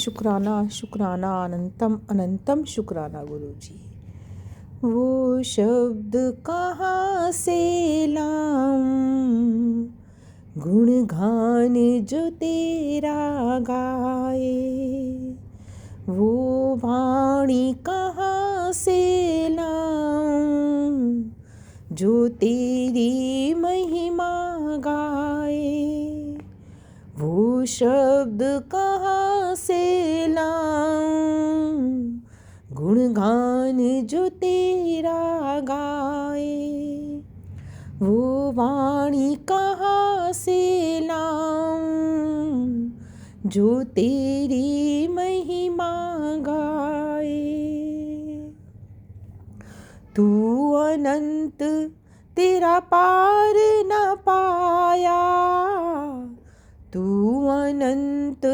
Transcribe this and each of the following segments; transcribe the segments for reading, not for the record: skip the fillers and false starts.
शुक्राना शुक्राना अनंतम अनंतम शुक्राना गुरु जी। वो शब्द कहाँ से लाऊं, गुणगान जो तेरा गाए। वो वाणी कहाँ से लाऊं, जो तेरी महिमा गाए। वो शब्द कहाँ से लाऊं, गुणगान जो तेरा गाए। वो वाणी कहाँ से लाऊं, जो तेरी महिमा गाए। तू अनंत तेरा पार न पाया, तू अनंत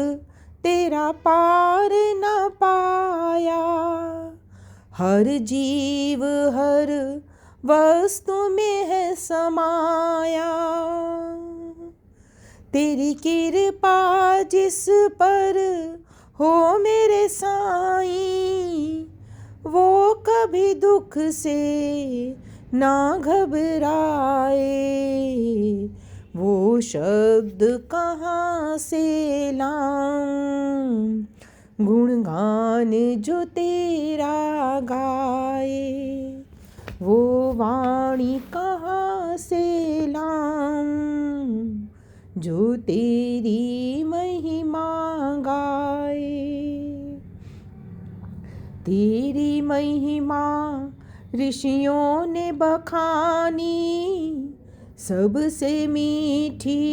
तेरा पार न पाया। हर जीव हर वस्तु में है समाया। तेरी कृपा जिस पर हो मेरे साईं, वो कभी दुख से ना घबराए। वो शब्द कहाँ से लाऊं, गुणगान जो तेरा गाए। वो वाणी कहाँ से लाऊं, जो तेरी महिमा गाए। तेरी महिमा ऋषियों ने बखानी, सबसे मीठी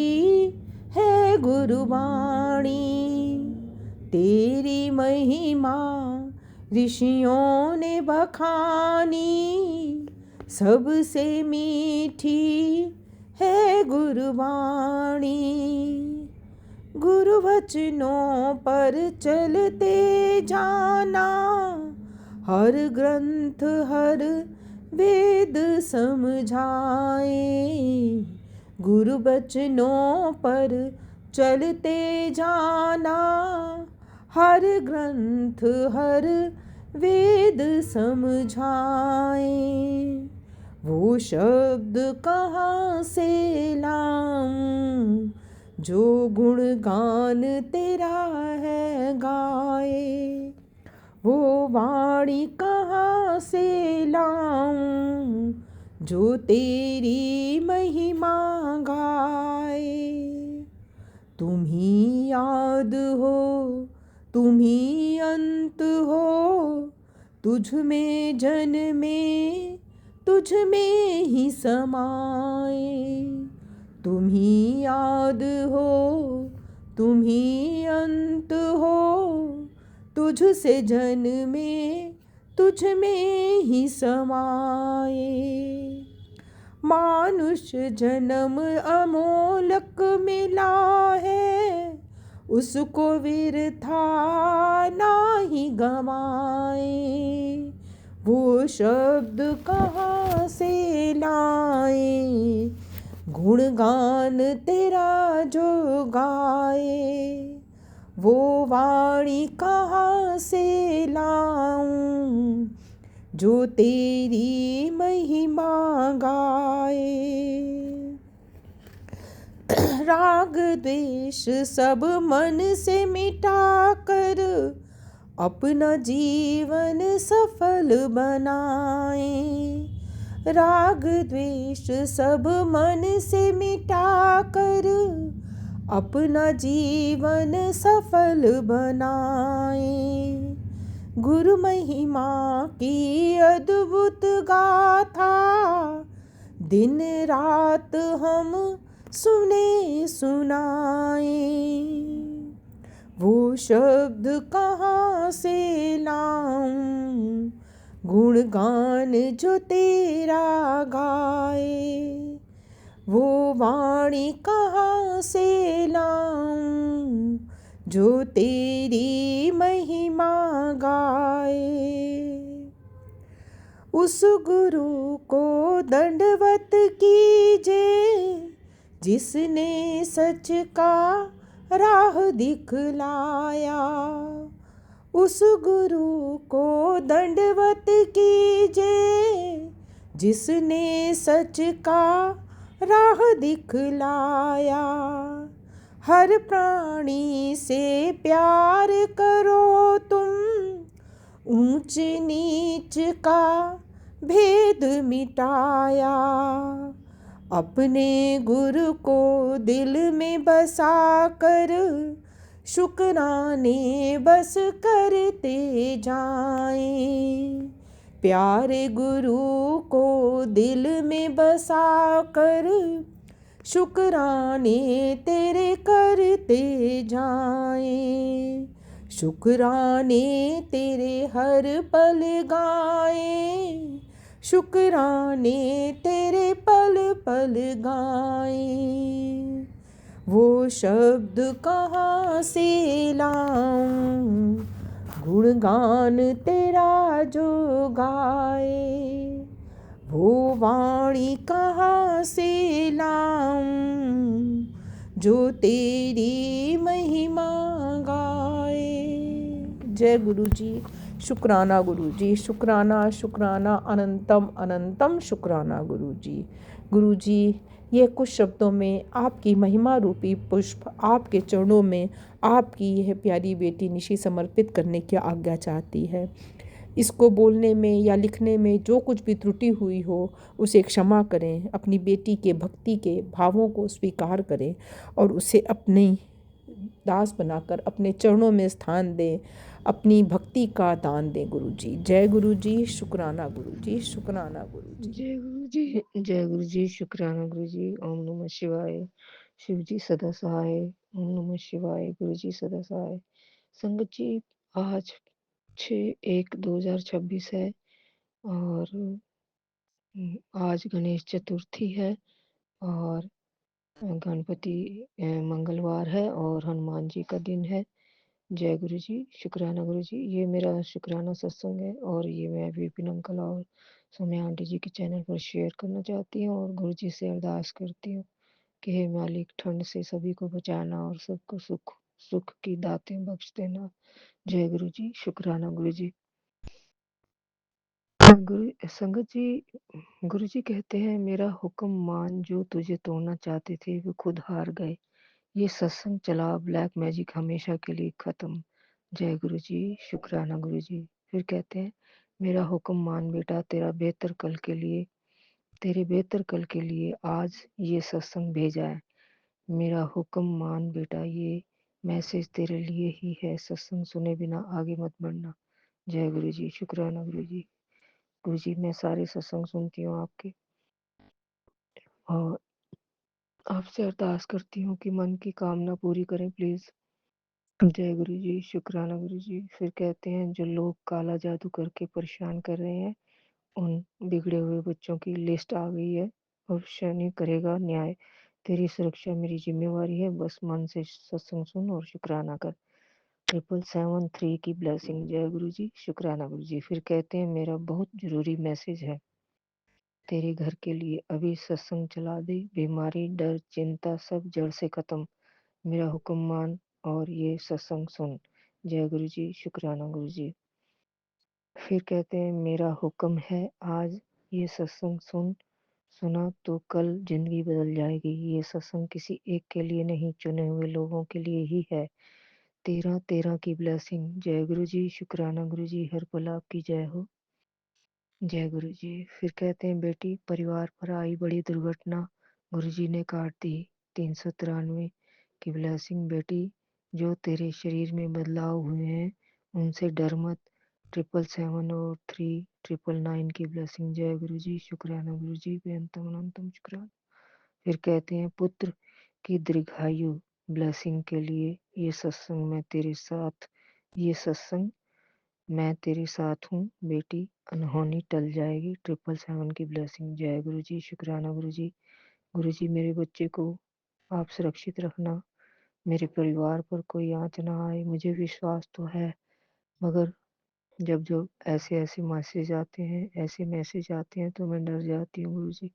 है गुरुवाणी। तेरी महिमा ऋषियों ने बखानी, सबसे मीठी है गुरुवाणी। गुरु वचनों पर चलते जाना, हर ग्रंथ हर वेद समझाए। गुरु वचनों पर चलते जाना, हर ग्रंथ हर वेद समझाए। वो शब्द कहाँ से लाऊं, जो गुणगान तेरा है गाए। वो वाणी कहाँ से लाऊं, जो तेरी महिमा गाए। तुम ही याद हो, तुम ही अंत हो, तुझ में जन्मे तुझ में ही समाए। तुम ही याद हो, तुम ही अंत हो, तुझ से जन्मे तुझ में ही समाए। मानुष जन्म अमोलक मिला है, उसको विरथा नाही गवाए। वो शब्द कहाँ से लाए, गुणगान तेरा जो गाए। वो वाणी कहाँ से लाऊं, जो तेरी महिमा गाए। राग द्वेष सब मन से मिटा कर, अपना जीवन सफल बनाए। राग द्वेष सब मन से मिटा कर, अपना जीवन सफल बनाए। गुरु महिमा की अद्भुत गाथा, दिन रात हम सुने सुनाए। वो शब्द कहाँ से लाऊं, गुणगान जो तेरा गाए। वो वाणी कहाँ से लाऊं, जो तेरी महिमा गाए। उस गुरु को दंडवत कीजे, जिसने सच का राह दिखलाया। उस गुरु को दंडवत कीजे, जिसने सच का राह दिखलाया। हर प्राणी से प्यार करो तुम, ऊंच नीच का भेद मिटाया। अपने गुरु को दिल में बसा कर, शुक्राने बस करते जाएं। प्यारे गुरु को दिल में बसा कर, शुक्राने तेरे करते जाएं। शुक्राने तेरे हर पल गाएं, शुक्राने तेरे पल पल गाएं। वो शब्द कहाँ से लाऊं, गुणगान तेरा जो गाए। वो वाणी कहाँ से लाऊं, जो तेरी महिमा गाए। जय गुरु जी। शुक्राना गुरु जी, शुक्राना शुक्राना अनंतम अनंतम शुक्राना गुरु जी। गुरु जी, ये कुछ शब्दों में आपकी महिमा रूपी पुष्प आपके चरणों में आपकी यह प्यारी बेटी निशि समर्पित करने की आज्ञा चाहती है। इसको बोलने में या लिखने में जो कुछ भी त्रुटि हुई हो उसे क्षमा करें, अपनी बेटी के भक्ति के भावों को स्वीकार करें और उसे अपनी दास बनाकर अपने चरणों में स्थान दें, अपनी भक्ति का दान दें। गुरु जी, जय गुरु जी। शुक्राना गुरु जी, शुक्राना गुरु जी। जय गुरु जी, जय गुरु जी। शुक्राना गुरु जी। ओम नमः शिवाय। शिव जी सदा सहाय। ओम नमः शिवाय। गुरु जी सदा सहाय। संगत जी, आज 6/1/2026 है और आज गणेश चतुर्थी है और गणपति मंगलवार है और हनुमान जी का दिन है। जय गुरु जी। शुक्राना गुरु जी। ये मेरा शुक्राना सत्संग है और ये मैं विपिन अंकल और सोम्या आंटी जी के चैनल पर शेयर करना चाहती हूँ और गुरु जी से अरदास करती हूँ कि हे मालिक, ठंड से सभी को बचाना और सबको सुख सुख की दातें बख्श देना। जय गुरु जी। शुक्राना गुरु जी। गुरु संगत जी, गुरु जी कहते हैं, मेरा हुक्म मान, जो तुझे तोड़ना चाहते थे वो खुद हार गए। ये सत्संग चला, ब्लैक मैजिक हमेशा के लिए खत्म। जय गुरु जी। शुक्राना गुरु जी। फिर कहते हैं, मेरा हुक्म मान बेटा, तेरे बेहतर कल के लिए आज ये सत्संग भेजा है। मेरा हुक्म मान बेटा, ये मैसेज तेरे लिए ही है। सत्संग सुने बिना आगे मत बढ़ना। जय गुरु जी। शुक्राना गुरु जी। गुरु जी, मैं सारे सत्संग सुनती हूँ आपके और आपसे अरदास करती हूँ कि मन की कामना पूरी करें प्लीज। जय गुरु जी। शुक्राना गुरु जी। फिर कहते हैं, जो लोग काला जादू करके परेशान कर रहे हैं, उन बिगड़े हुए बच्चों की लिस्ट आ गई है और शनि करेगा न्याय। तेरी सुरक्षा मेरी जिम्मेवारी है, बस मन से सत्संग सुन और शुक्राना कर। 773 की ब्लेसिंग। जय गुरु जी। शुक्राना गुरु जी। फिर कहते हैं, मेरा बहुत जरूरी मैसेज है तेरे घर के लिए। अभी सत्संग चला दे, बीमारी डर चिंता सब जड़ से खत्म। मेरा हुक्म मान और ये सत्संग सुन। जय गुरु जी। शुक्राना गुरु जी। फिर कहते हैं, मेरा हुक्म है आज ये सत्संग सुना तो कल जिंदगी बदल जाएगी। ये सत्संग किसी एक के लिए नहीं, चुने हुए लोगों के लिए ही है। 13-13 की ब्लेसिंग। जय गुरु जी। शुक्राना गुरु जी। हर पल आपकी जय हो। जय गुरु जी। फिर कहते हैं, बेटी, परिवार पर आई बड़ी दुर्घटना गुरु जी ने काट दी। 393 की ब्लेसिंग। बेटी, जो तेरे शरीर में बदलाव हुए हैं उनसे डर मत। 777 और 3999 की ब्लेसिंग। जय गुरु जी। शुक्राना गुरु जी। बेअंतम अनंतम शुक्राना। फिर कहते हैं, पुत्र की दीर्घायु ब्लेसिंग के लिए ये सत्संग मैं तेरे साथ हूँ बेटी, अनहोनी टल जाएगी। 777 की ब्लेसिंग। जय गुरु जी। शुक्राना गुरु जी। गुरु जी, मेरे बच्चे को आप सुरक्षित रखना, मेरे परिवार पर कोई आँच ना आए। मुझे विश्वास तो है, मगर जब जब ऐसे मैसेज आते हैं तो मैं डर जाती हूँ। गुरु जी,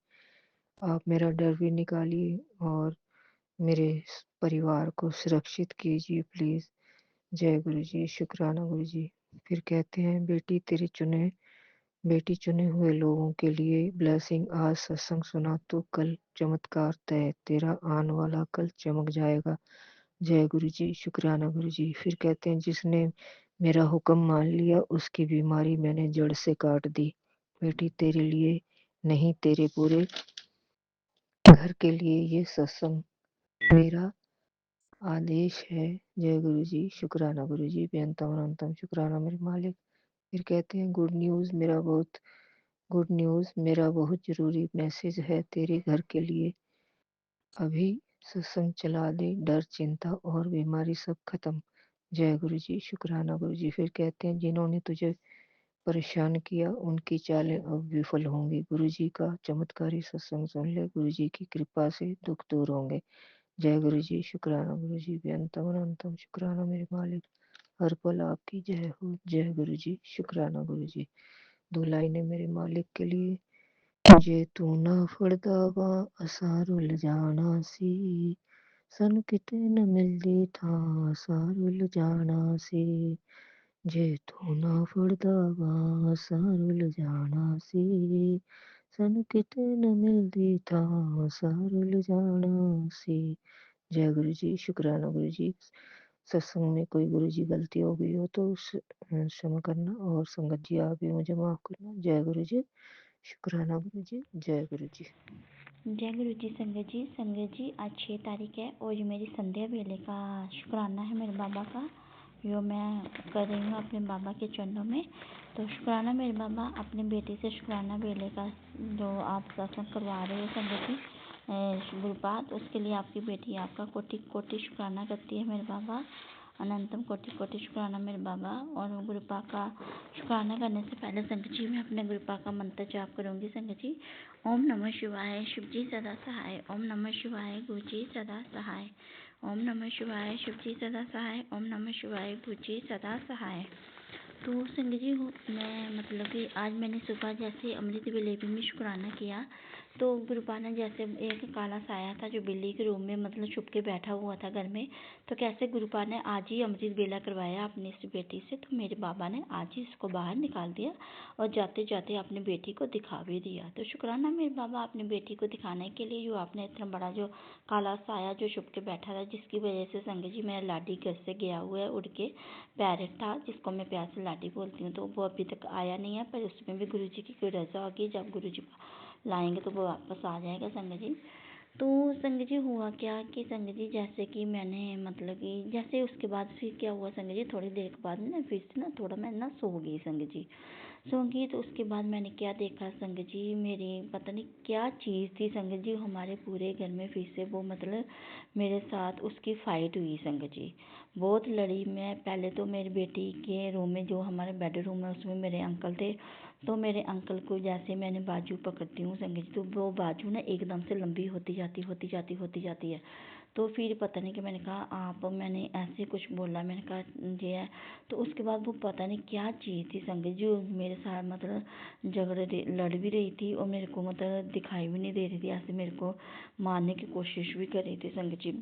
आप मेरा डर भी निकालिए और मेरे परिवार को सुरक्षित कीजिए प्लीज़। जय गुरु जी, शुक्राना गुरु जी। फिर कहते हैं, बेटी चुने हुए लोगों के लिए ब्लेसिंग। आज सत्संग सुना तो कल चमत्कार तय, तेरा आने वाला कल चमक जाएगा। जय गुरु जी, शुक्राना गुरु जी। फिर कहते हैं, जिसने मेरा हुक्म मान लिया उसकी बीमारी मैंने जड़ से काट दी। बेटी तेरे लिए नहीं, तेरे पूरे घर के लिए ये सत्संग मेरा आदेश है। जय गुरु जी, शुक्राना गुरु जी, बेअंतम अनंतम शुक्राना मेरे मालिक। फिर कहते हैं, गुड न्यूज़ मेरा बहुत जरूरी मैसेज है तेरे घर के लिए। अभी सत्संग चला दे, डर चिंता और बीमारी सब खत्म। जय गुरु जी, शुक्राना गुरु जी। फिर कहते हैं, जिन्होंने तुझे परेशान किया उनकी चालें अब विफल होंगी। गुरु जी का चमत्कारी सत्संग सुन ले, गुरु जी की कृपा से दुख दूर होंगे। जय गुरु जी, शुक्राना गुरु जी, बेअंतम अनंतम शुक्राना मेरे मालिक। हर पल आपकी जय हो। जय गुरु जी, शुक्राना गुरु जी। 2 लाइनें मेरे मालिक के लिए। जे तू ना फड़दा वा असां रुल जाना सी, ਸਾਨੂੰ ਕਿਤੇ न मिलदी ਥਾਂ ਅਸਾਂ ਰੁਲ ਜਾਣਾ ਸੀ। ਜੇ ਤੂੰ ਨਾ ਫੜਦਾ ਵਾ ਅਸਾਂ ਰੁਲ ਜਾਣਾ ਸੀ, ਸਾਨੂੰ ਕਿਤੇ न मिलदी ਥਾਂ ਅਸਾਂ ਰੁਲ ਜਾਣਾ ਸੀ। जय गुरु जी, शुक्राना गुरु जी। सत्संग में कोई गुरु जी गलती हो गई हो तो क्षमा करना, और संगत जी आप भी मुझे माफ करना। जय गुरु जी, शुक्राना गुरु जी, जय गुरु जी। जय गुरु जी। संगत जी आज 6 तारीख है और ये मेरी संध्या वेले का शुक्राना है मेरे बाबा का, जो मैं कर रही हूँ अपने बाबा के चरणों में। तो शुक्राना मेरे बाबा, अपनी बेटी से शुक्राना वेले का जो आप सत्संग करवा रहे हो संगत जी गुरुपात, उसके लिए आपकी बेटी आपका कोटि कोटि शुक्राना करती है मेरे बाबा। अनंतम कोटि कोटि शुक्राना मेरे बाबा। और गुरुपा का शुक्राना करने से पहले संगत जी मैं अपने गुरुपा का मंत्र जाप करूँगी। संगत जी, ओम नमः शिवाय, शिव जी सदा सहाय। ओम नमः शिवाय, गुरु जी सदा सहाय। ओम नमः शिवाय, शिव जी सदा सहाय। ओम नमः शिवाय, गुरु जी सदा सहाय। तो संगत जी मैं मतलब कि आज मैंने सुबह जैसे अमृत वेले में शुक्राना किया, तो गुरुपा ने जैसे एक काला साया था जो बिल्ली के रूम में मतलब छुप के बैठा हुआ था घर में, तो कैसे गुरुपा ने आज ही अमृत वेला करवाया अपनी इस बेटी से, तो मेरे बाबा ने आज ही इसको बाहर निकाल दिया और जाते जाते अपनी बेटी को दिखा भी दिया। तो शुक्राना मेरे बाबा अपनी बेटी को दिखाने के लिए, जो आपने इतना बड़ा जो काला साया जो छुप के बैठा था, जिसकी वजह से संगत जी मेरा लाडी घर से गया हुआ है, उड़ के पैरेट था जिसको मैं प्यार से लाडी बोलती हूँ, तो वो अभी तक आया नहीं है, पर उसमें भी गुरु जी की कोई रजा होगी, जब गुरु जी लाएंगे तो वो वापस आ जाएगा संगत जी। तो संगत जी हुआ क्या कि संगत जी जैसे कि मैंने मतलब कि जैसे उसके बाद फिर क्या हुआ संगत जी, थोड़ी देर के बाद ना फिर से ना थोड़ा मैं ना सो गई संगत जी, सो गई। तो उसके बाद मैंने क्या देखा संगत जी, मेरी पता नहीं क्या चीज़ थी संगत जी, हमारे पूरे घर में फिर से वो मतलब मेरे साथ उसकी फ़ाइट हुई संगत जी, बहुत लड़ी मैं। पहले तो मेरी बेटी के रूम में, जो हमारा बेडरूम है, उसमें मेरे अंकल थे, तो मेरे अंकल को जैसे मैंने बाजू पकड़ती हूँ संगत जी, तो वो बाजू ना एकदम से लंबी होती जाती है। तो फिर पता नहीं कि मैंने कहा आप, मैंने ऐसे कुछ बोला, मैंने कहा ये है। तो उसके बाद वो पता नहीं क्या चीज़ थी संगत जी, जो मेरे साथ मतलब लड़ भी रही थी और मेरे को मतलब दिखाई भी नहीं दे रही थी, ऐसे मेरे को मारने की कोशिश भी कर रही थी संगत जी।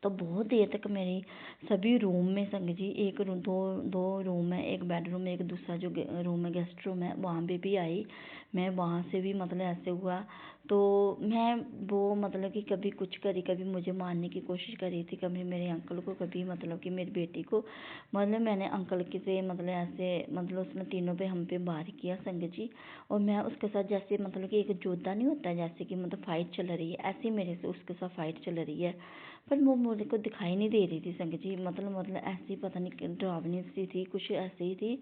तो बहुत देर तक मेरी सभी रूम में संगत जी, एक रूम दो रूम है, एक बेडरूम, एक दूसरा जो रूम है गेस्ट रूम है, वहाँ पे भी आई मैं, वहाँ से भी मतलब ऐसे हुआ। तो मैं वो मतलब कि कभी कुछ करी, कभी मुझे मारने की कोशिश कर रही थी, कभी मेरे अंकल को, कभी मतलब कि मेरी बेटी को, मतलब मैंने अंकल के से मतलब ऐसे मतलब उसने तीनों पे हम पे वार किया संगत जी। और मैं उसके साथ जैसे मतलब कि एक जोधा नहीं होता जैसे कि मतलब फाइट चल रही है, ऐसे मेरे से उसके साथ फाइट चल रही है, पर वो मुझे को दिखाई नहीं दे रही थी संगत जी, मतलब ऐसी पता नहीं डरावनी सी थी, कुछ ऐसे ही थी।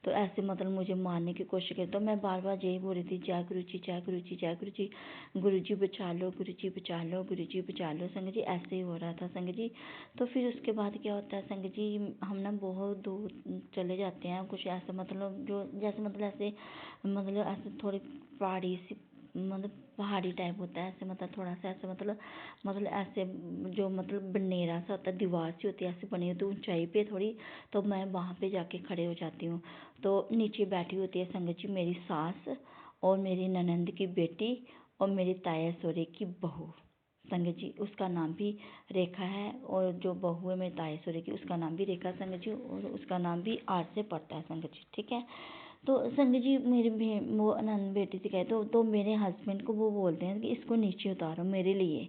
तो ऐसे मतलब मुझे मारने की कोशिश की, तो मैं बार बार यही बोल रही थी, जय गुरु जी, जय गुरु जी, जय गुरु जी, गुरु जी बचा लो, गुरु जी बचा लो, गुरु जी बचा लो संगत जी, ऐसे ही हो रहा था संगत जी। तो फिर उसके बाद क्या होता है संगत जी, हम ना बहुत दूर चले जाते हैं, कुछ ऐसा मतलब जो जैसे मतलब ऐसे थोड़ी पहाड़ी सी मतलब पहाड़ी टाइप होता है, ऐसे मतलब थोड़ा सा ऐसे मतलब ऐसे जो मतलब बनेरा सा होता है, दीवार सी होती है ऐसे बनी होती है ऊंचाई पे थोड़ी, तो मैं वहाँ पे जाके खड़े हो जाती हूँ। तो नीचे बैठी होती है संगत जी मेरी सास और मेरी ननंद की बेटी और मेरी ताया सौरे की बहू, संगत जी उसका नाम भी रेखा है, और जो बहू है मेरे ताए ससुर की उसका नाम भी रेखा संगत जी, और उसका नाम भी आर से पड़ता है संगत जी, ठीक है। तो संगत जी मेरी वो अनंत बेटी से कहे तो मेरे हस्बैंड को वो बोलते हैं कि इसको नीचे उतारो मेरे लिए।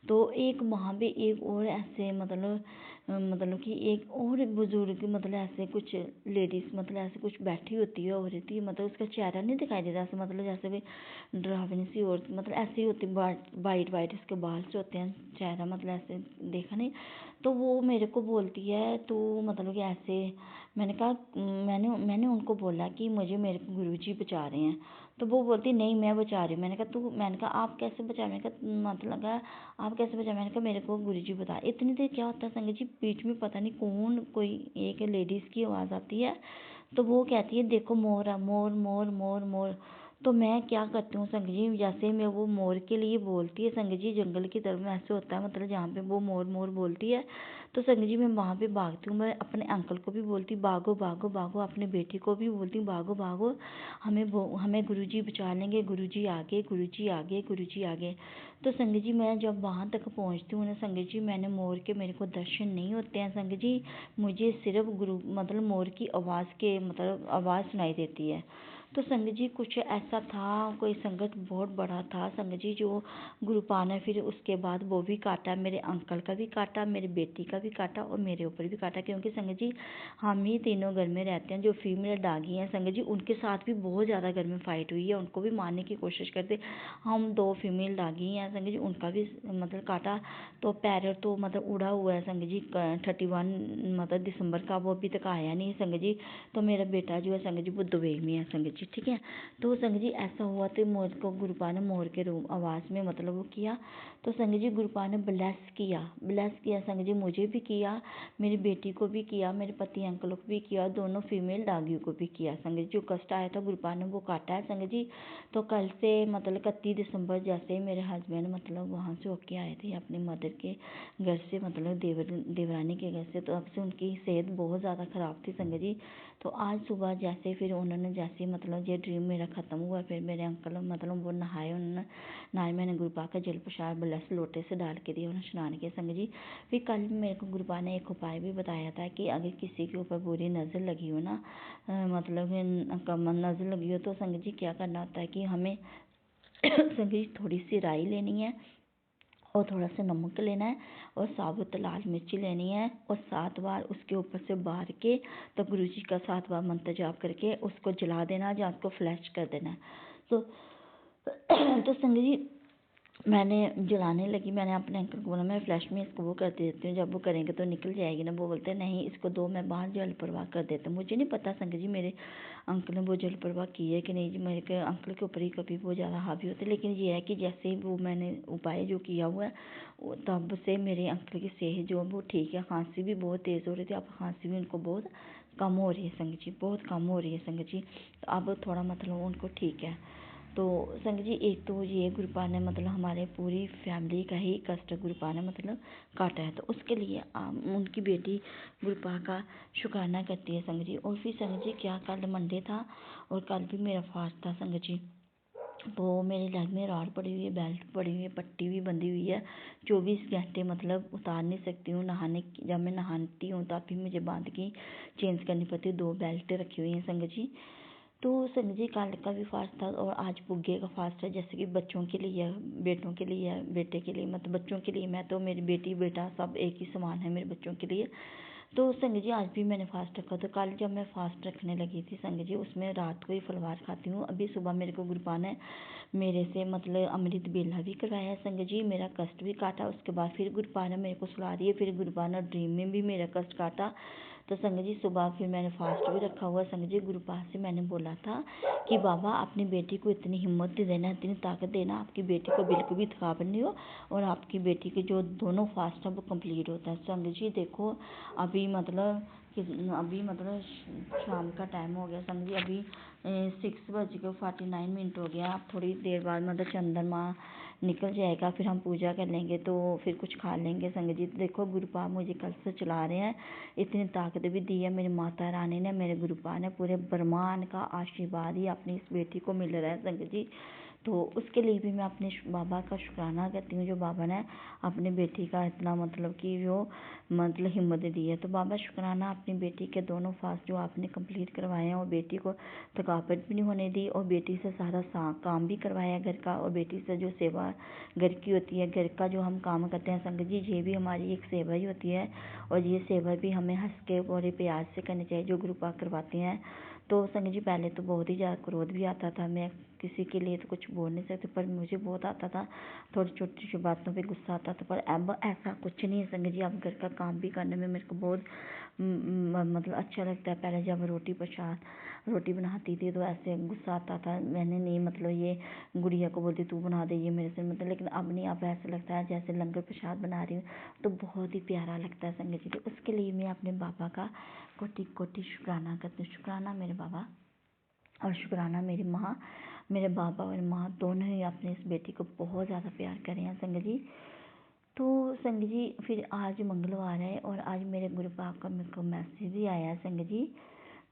तो एक वहाँ पे एक और ऐसे मतलब कि एक और बुजुर्ग मतलब ऐसे कुछ लेडीज़ मतलब ऐसे कुछ बैठी होती है औरत ही, मतलब उसका चेहरा नहीं दिखाई देता ऐसे, मतलब जैसे कोई डरावनी सी औरत मतलब ऐसी होती, वाइट वाइट इसके बाल से होते हैं, चेहरा मतलब ऐसे देखा नहीं। तो वो मेरे को बोलती है तो मतलब कि ऐसे मैंने कहा मैंने उनको बोला कि मुझे मेरे गुरुजी बचा रहे हैं। तो वो बोलती नहीं मैं बचा रही हूँ। मैंने कहा आप कैसे बचा, मैंने कहा मतलब लगा आप कैसे बचा, मैंने कहा मेरे को गुरुजी बता। इतनी देर क्या होता है संगत जी, बीच में पता नहीं कौन कोई एक लेडीज़ की आवाज़ आती है, तो वो कहती है देखो मोर है, मोर मोर मोर मोर। तो मैं क्या करती हूँ संगत जी, जैसे मैं वो मोर के लिए बोलती है संगत जी, जंगल की तरफ में ऐसे होता है मतलब जहाँ पे वो मोर मोर बोलती है, तो संगत जी मैं वहाँ पे भागती हूँ। मैं अपने अंकल को भी बोलती भागो भागो भागो, अपने बेटी को भी बोलती हूँ भागो भागो, हमें गुरुजी बचा लेंगे, गुरुजी आगे गुरुजी आगे गुरुजी आगे। तो संगत जी मैं जब वहाँ तक पहुँचती हूँ ना संगत जी, मैंने मोर के मेरे को दर्शन नहीं होते हैं संगत जी, मुझे सिर्फ गुरु मतलब मोर की आवाज़ के मतलब आवाज़ सुनाई देती है। तो संगत जी कुछ ऐसा था, कोई संकट बहुत बड़ा था संगत जी, जो गुरुपा ने फिर उसके बाद वो भी काटा, मेरे अंकल का भी काटा, मेरी बेटी का भी काटा और मेरे ऊपर भी काटा। क्योंकि संगत जी हम ही तीनों घर में रहते हैं, जो फीमेल डागी हैं संगत जी उनके साथ भी बहुत ज़्यादा घर में फाइट हुई है, उनको भी मारने की कोशिश करते। हम 2 फीमेल डागी हैं संगत जी, उनका भी मतलब काटा। तो पैरट तो मतलब उड़ा हुआ है संगत जी 31 मतलब दिसंबर का, वो अभी तक आया नहीं संगत जी। तो मेरा बेटा जो है संगत जी वो दुबई में है संगत जी, ठीक है। तो संगत जी ऐसा हुआ तो मोर को गुरुपा ने मोर के रूप आवाज़ में मतलब वो किया। तो संगत जी गुरुपा ने ब्लेस किया संगत जी, मुझे भी किया, मेरी बेटी को भी किया, मेरे पति अंकल को भी किया, दोनों फीमेल डागियों को भी किया संगत जी। जो कष्ट आया था गुरुपा ने वो काटा है संगत जी। तो कल से मतलब 31 दिसंबर जैसे ही मेरे हस्बैंड मतलब वहाँ से होके आए थे अपनी मदर के घर से, मतलब देवरानी के घर से, तो अब से उनकी सेहत बहुत ज़्यादा ख़राब थी संगत जी। तो आज सुबह जैसे फिर उन्होंने जैसे मतलब ये ड्रीम मेरा ख़त्म हुआ, फिर मेरे अंकल मतलब वो नहाए, उन्होंने नहाए, मैंने गुरुपा का जल प्रसाद ब्लस लोटे से डाल के दिया, उन्होंने स्नान किया संगत जी। फिर कल मेरे को गुरुपा ने एक उपाय भी बताया था कि अगर किसी के ऊपर बुरी नज़र लगी हो ना, मतलब नज़र लगी हो, तो संगत जी क्या करना होता है कि हमें संगत जी थोड़ी सी राई लेनी है और थोड़ा सा नमक लेना है और साबुत लाल मिर्ची लेनी है, और 7 बार उसके ऊपर से बार के तो गुरु जी का 7 बार मंत्र जाप करके उसको जला देना या उसको फ्लैश कर देना है। तो संगत जी मैंने जलाने लगी, मैंने अपने अंकल को बोला मैं फ्लैश में इसको वो कर देती हूँ, जब वो करेंगे तो निकल जाएगी ना। वो बोलते हैं नहीं इसको दो, मैं बाहर जल प्रवाह कर देता हूँ। मुझे नहीं पता संगत जी मेरे अंकल ने वो जल प्रवाह की है कि नहीं जी, मेरे अंकल के ऊपर ही कभी वो ज़्यादा हावी होते, लेकिन ये है कि जैसे ही वो मैंने उपाय जो किया हुआ है तब से मेरे अंकल की सेहत जो है वो ठीक है। खांसी भी बहुत तेज़ हो रही थी, अब खांसी भी उनको बहुत कम हो रही है संगत जी, बहुत कम हो रही है संगत जी, तो अब थोड़ा मतलब उनको ठीक है। तो संगत जी एक तो ये गुरुपा ने मतलब हमारे पूरी फैमिली का ही कष्ट गुरुपा ने मतलब काटा है, तो उसके लिए उनकी बेटी गुरुपा का शुक्राना करती है संगत जी। और फिर संगत जी क्या कल मंडे था और कल भी मेरा फास्ट था संगत जी। तो मेरे लेग में रॉड पड़ी हुई है, बेल्ट पड़ी हुई है, पट्टी भी बंधी हुई है, 24 घंटे मतलब उतार नहीं सकती हूँ। जब मैं नहाती हूँ तब भी मुझे बांध के चेंज करनी पड़ती है, 2 बेल्ट रखी हुई हैं संगत जी। तो संगत जी कल का भी फास्ट था और आज पुग्गे का फास्ट है, जैसे कि बच्चों के लिए बेटों के लिए बेटे के लिए, मतलब बच्चों के लिए, मैं तो मेरी बेटी बेटा सब एक ही समान है मेरे बच्चों के लिए। तो संगत जी आज भी मैंने फास्ट रखा। तो कल जब मैं फास्ट रखने लगी थी संगत जी, उसमें रात को ही फलवार खाती हूँ। अभी सुबह मेरे को गुरुपा ने मेरे से मतलब अमृत बेला भी करवाया है संगत जी, मेरा कष्ट भी काटा। उसके बाद फिर गुरुपा ने मेरे को सुला रही है, फिर गुरुपा ने ड्रीम में भी मेरा कष्ट काटा। तो संगत जी सुबह फिर मैंने फास्ट भी रखा हुआ संगत जी। गुरुपा से मैंने बोला था कि बाबा अपनी बेटी को इतनी हिम्मत देना, इतनी ताकत देना, आपकी बेटी को बिल्कुल भी थकावट नहीं हो और आपकी बेटी के जो दोनों फास्ट है वो कंप्लीट होता है। संगत जी देखो अभी मतलब शाम का टाइम हो गया संगत जी, अभी 6:49 हो गया। अब थोड़ी देर बाद मतलब चंद्रमा निकल जाएगा, फिर हम पूजा कर लेंगे तो फिर कुछ खा लेंगे संगत जी। देखो गुरुपा मुझे कल से चला रहे हैं, इतनी ताकत भी दी है मेरी माता रानी ने, मेरे गुरुपा ने, पूरे ब्रह्मांड का आशीर्वाद ही अपनी इस बेटी को मिल रहा है संगत जी। तो उसके लिए भी मैं अपने बाबा का शुक्राना करती हूँ, जो बाबा ने अपनी बेटी का इतना मतलब कि जो मतलब हिम्मत दी है। तो बाबा शुक्राना अपनी बेटी के दोनों फास्ट जो आपने कंप्लीट करवाए हैं, और बेटी को थकावट भी नहीं होने दी, और बेटी से सारा काम भी करवाया घर का, और बेटी से जो सेवा घर की होती है, घर का जो हम काम करते हैं संगत जी, ये भी हमारी एक सेवा ही होती है। और ये सेवा भी हमें हंस के बड़े प्यार से करनी चाहिए, जो गुरु पाक करवाते हैं। तो संगत जी पहले तो बहुत ही ज़्यादा क्रोध भी आता था, मैं किसी के लिए तो कुछ बोल नहीं सकती, पर मुझे बहुत आता था, थोड़ी छोटी छोटी बातों पे गुस्सा आता था। पर अब ऐसा कुछ नहीं है संगत जी, अब घर का काम भी करने में मेरे को बहुत मतलब अच्छा लगता है। पहले जब रोटी बनाती थी तो ऐसे गुस्सा आता था, मैंने नहीं मतलब ये गुड़िया को बोलती तू बना दे ये मेरे से मतलब, लेकिन अब नहीं, अब ऐसा लगता है जैसे लंगर प्रसाद बना रही हूँ, तो बहुत ही प्यारा लगता है संगत जी। तो उसके लिए मैं अपने बाबा का कोटि कोटि शुक्राना करती हूँ। शुक्राना मेरे बाबा और शुक्राना मेरी माँ, मेरे बाबा और माँ दोनों ही अपने इस बेटी को बहुत ज़्यादा प्यार कर रहे हैं संगत जी। तो संगत जी फिर आज मंगलवार है, और आज मेरे गुरु पाक का मेरे को मैसेज भी आया है संगत जी।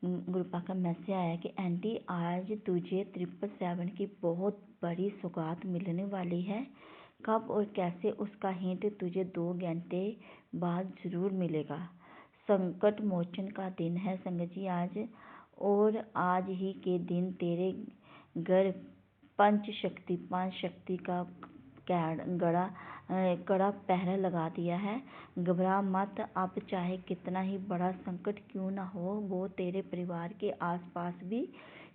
गुरु पाक का मैसेज आया कि आंटी आज तुझे 777 की बहुत बड़ी सौगात मिलने वाली है। कब और कैसे उसका हिंट तुझे 2 घंटे बाद ज़रूर मिलेगा। संकट मोचन का दिन है संगत जी आज, और आज ही के दिन तेरे घर पांच शक्ति का कड़ा पहरा लगा दिया है। घबरा मत, अब चाहे कितना ही बड़ा संकट क्यों ना हो, वो तेरे परिवार के आसपास भी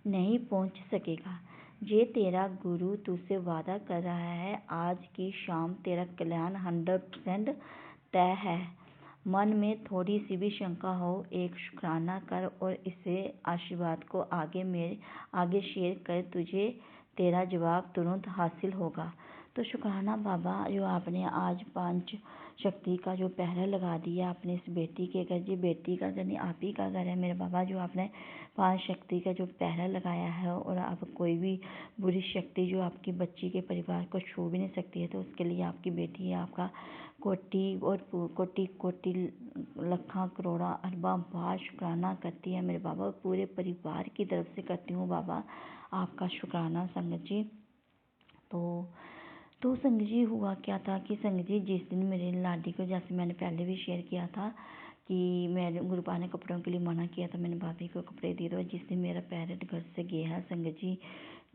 नहीं पहुंच सकेगा। ये तेरा गुरु तुझसे वादा कर रहा है, आज की शाम तेरा कल्याण 100% तय है। मन में थोड़ी सी भी शंका हो, एक शुक्राना कर और इसे आशीर्वाद को आगे शेयर कर, तुझे तेरा जवाब तुरंत हासिल होगा। तो शुक्राना बाबा, जो आपने आज 5 शक्ति का जो पहरा लगा दिया अपनी इस बेटी के घर, जी बेटी का घर नहीं आप ही का घर है मेरे बाबा, जो आपने 5 शक्ति का जो पहरा लगाया है, और आप कोई भी बुरी शक्ति जो आपकी बच्ची के परिवार को छू भी नहीं सकती है। तो उसके लिए आपकी बेटी है, आपका कोटि और कोटि कोटि लखा करोड़ा अरबा बार शुक्राना करती है मेरे बाबा, पूरे परिवार की तरफ से करती हूँ बाबा आपका शुक्राना संगत जी। तो संगत जी हुआ क्या था कि संगत जी जिस दिन मेरे लाडी को, जैसे मैंने पहले भी शेयर किया था कि मेरे गुरुपा ने कपड़ों के लिए मना किया था, मैंने भाभी को कपड़े दिए थे। जिस दिन मेरा पेरेंट घर से गया है संगत जी,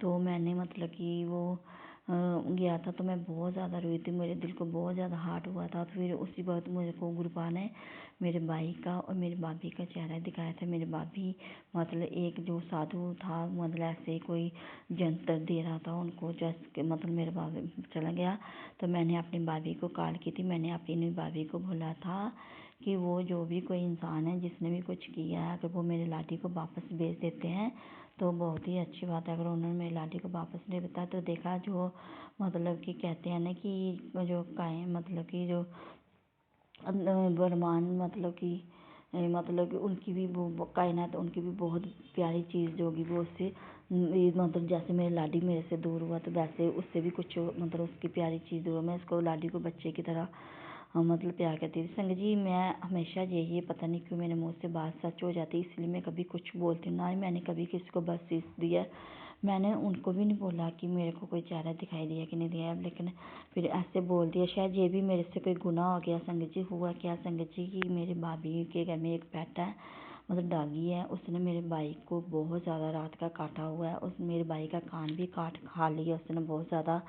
तो मैंने मतलब कि वो गया था, तो मैं बहुत ज़्यादा रोई थी, मेरे दिल को बहुत ज़्यादा हार्ट हुआ था। तो फिर उसी वक्त मुझे को गुरुपा ने मेरे भाई का और मेरी भाभी का चेहरा दिखाया था। मेरे भाभी मतलब एक जो साधु था, मतलब ऐसे कोई जंतर दे रहा था उनको, जैसे मतलब मेरे भाभी चला गया, तो मैंने अपनी भाभी को कॉल की थी। मैंने अपनी भाभी को बोला था कि वो जो भी कोई इंसान है जिसने भी कुछ किया है, अगर वो मेरे लाडी को वापस भेज देते हैं तो बहुत ही अच्छी बात है। अगर उन्होंने मेरी लाडी को वापस नहीं बताया तो देखा जो मतलब कि कहते हैं ना कि जो मतलब कि जो ब्रह्मांड मतलब कि उनकी भी वो कायनात, उनकी भी बहुत प्यारी चीज़ जो होगी वो उससे मतलब जैसे मेरे लाडी मेरे से दूर हुआ, तो वैसे उससे भी कुछ मतलब उसकी प्यारी चीज़ हुआ। मैं उसको लाडी को बच्चे की तरह मतलब प्यार करती थी संगत जी। मैं हमेशा ये पता नहीं क्यों मेरे मुँह से बात सच हो जाती, इसलिए मैं कभी कुछ बोलती ना ही मैंने कभी किसी को बख्शीश दिया। मैंने उनको भी नहीं बोला कि मेरे को कोई चेहरा दिखाई दिया कि नहीं दिया, लेकिन फिर ऐसे बोल दिया। शायद ये भी मेरे से कोई गुनाह हो गया संगत जी। हुआ क्या संगत जी कि मेरे भाभी के घर में एक पेट है, मतलब डॉगी है, उसने मेरे भाई को बहुत ज़्यादा रात का काटा हुआ है। उस मेरे भाई का कान भी खा लिया उसने बहुत ज़्यादा,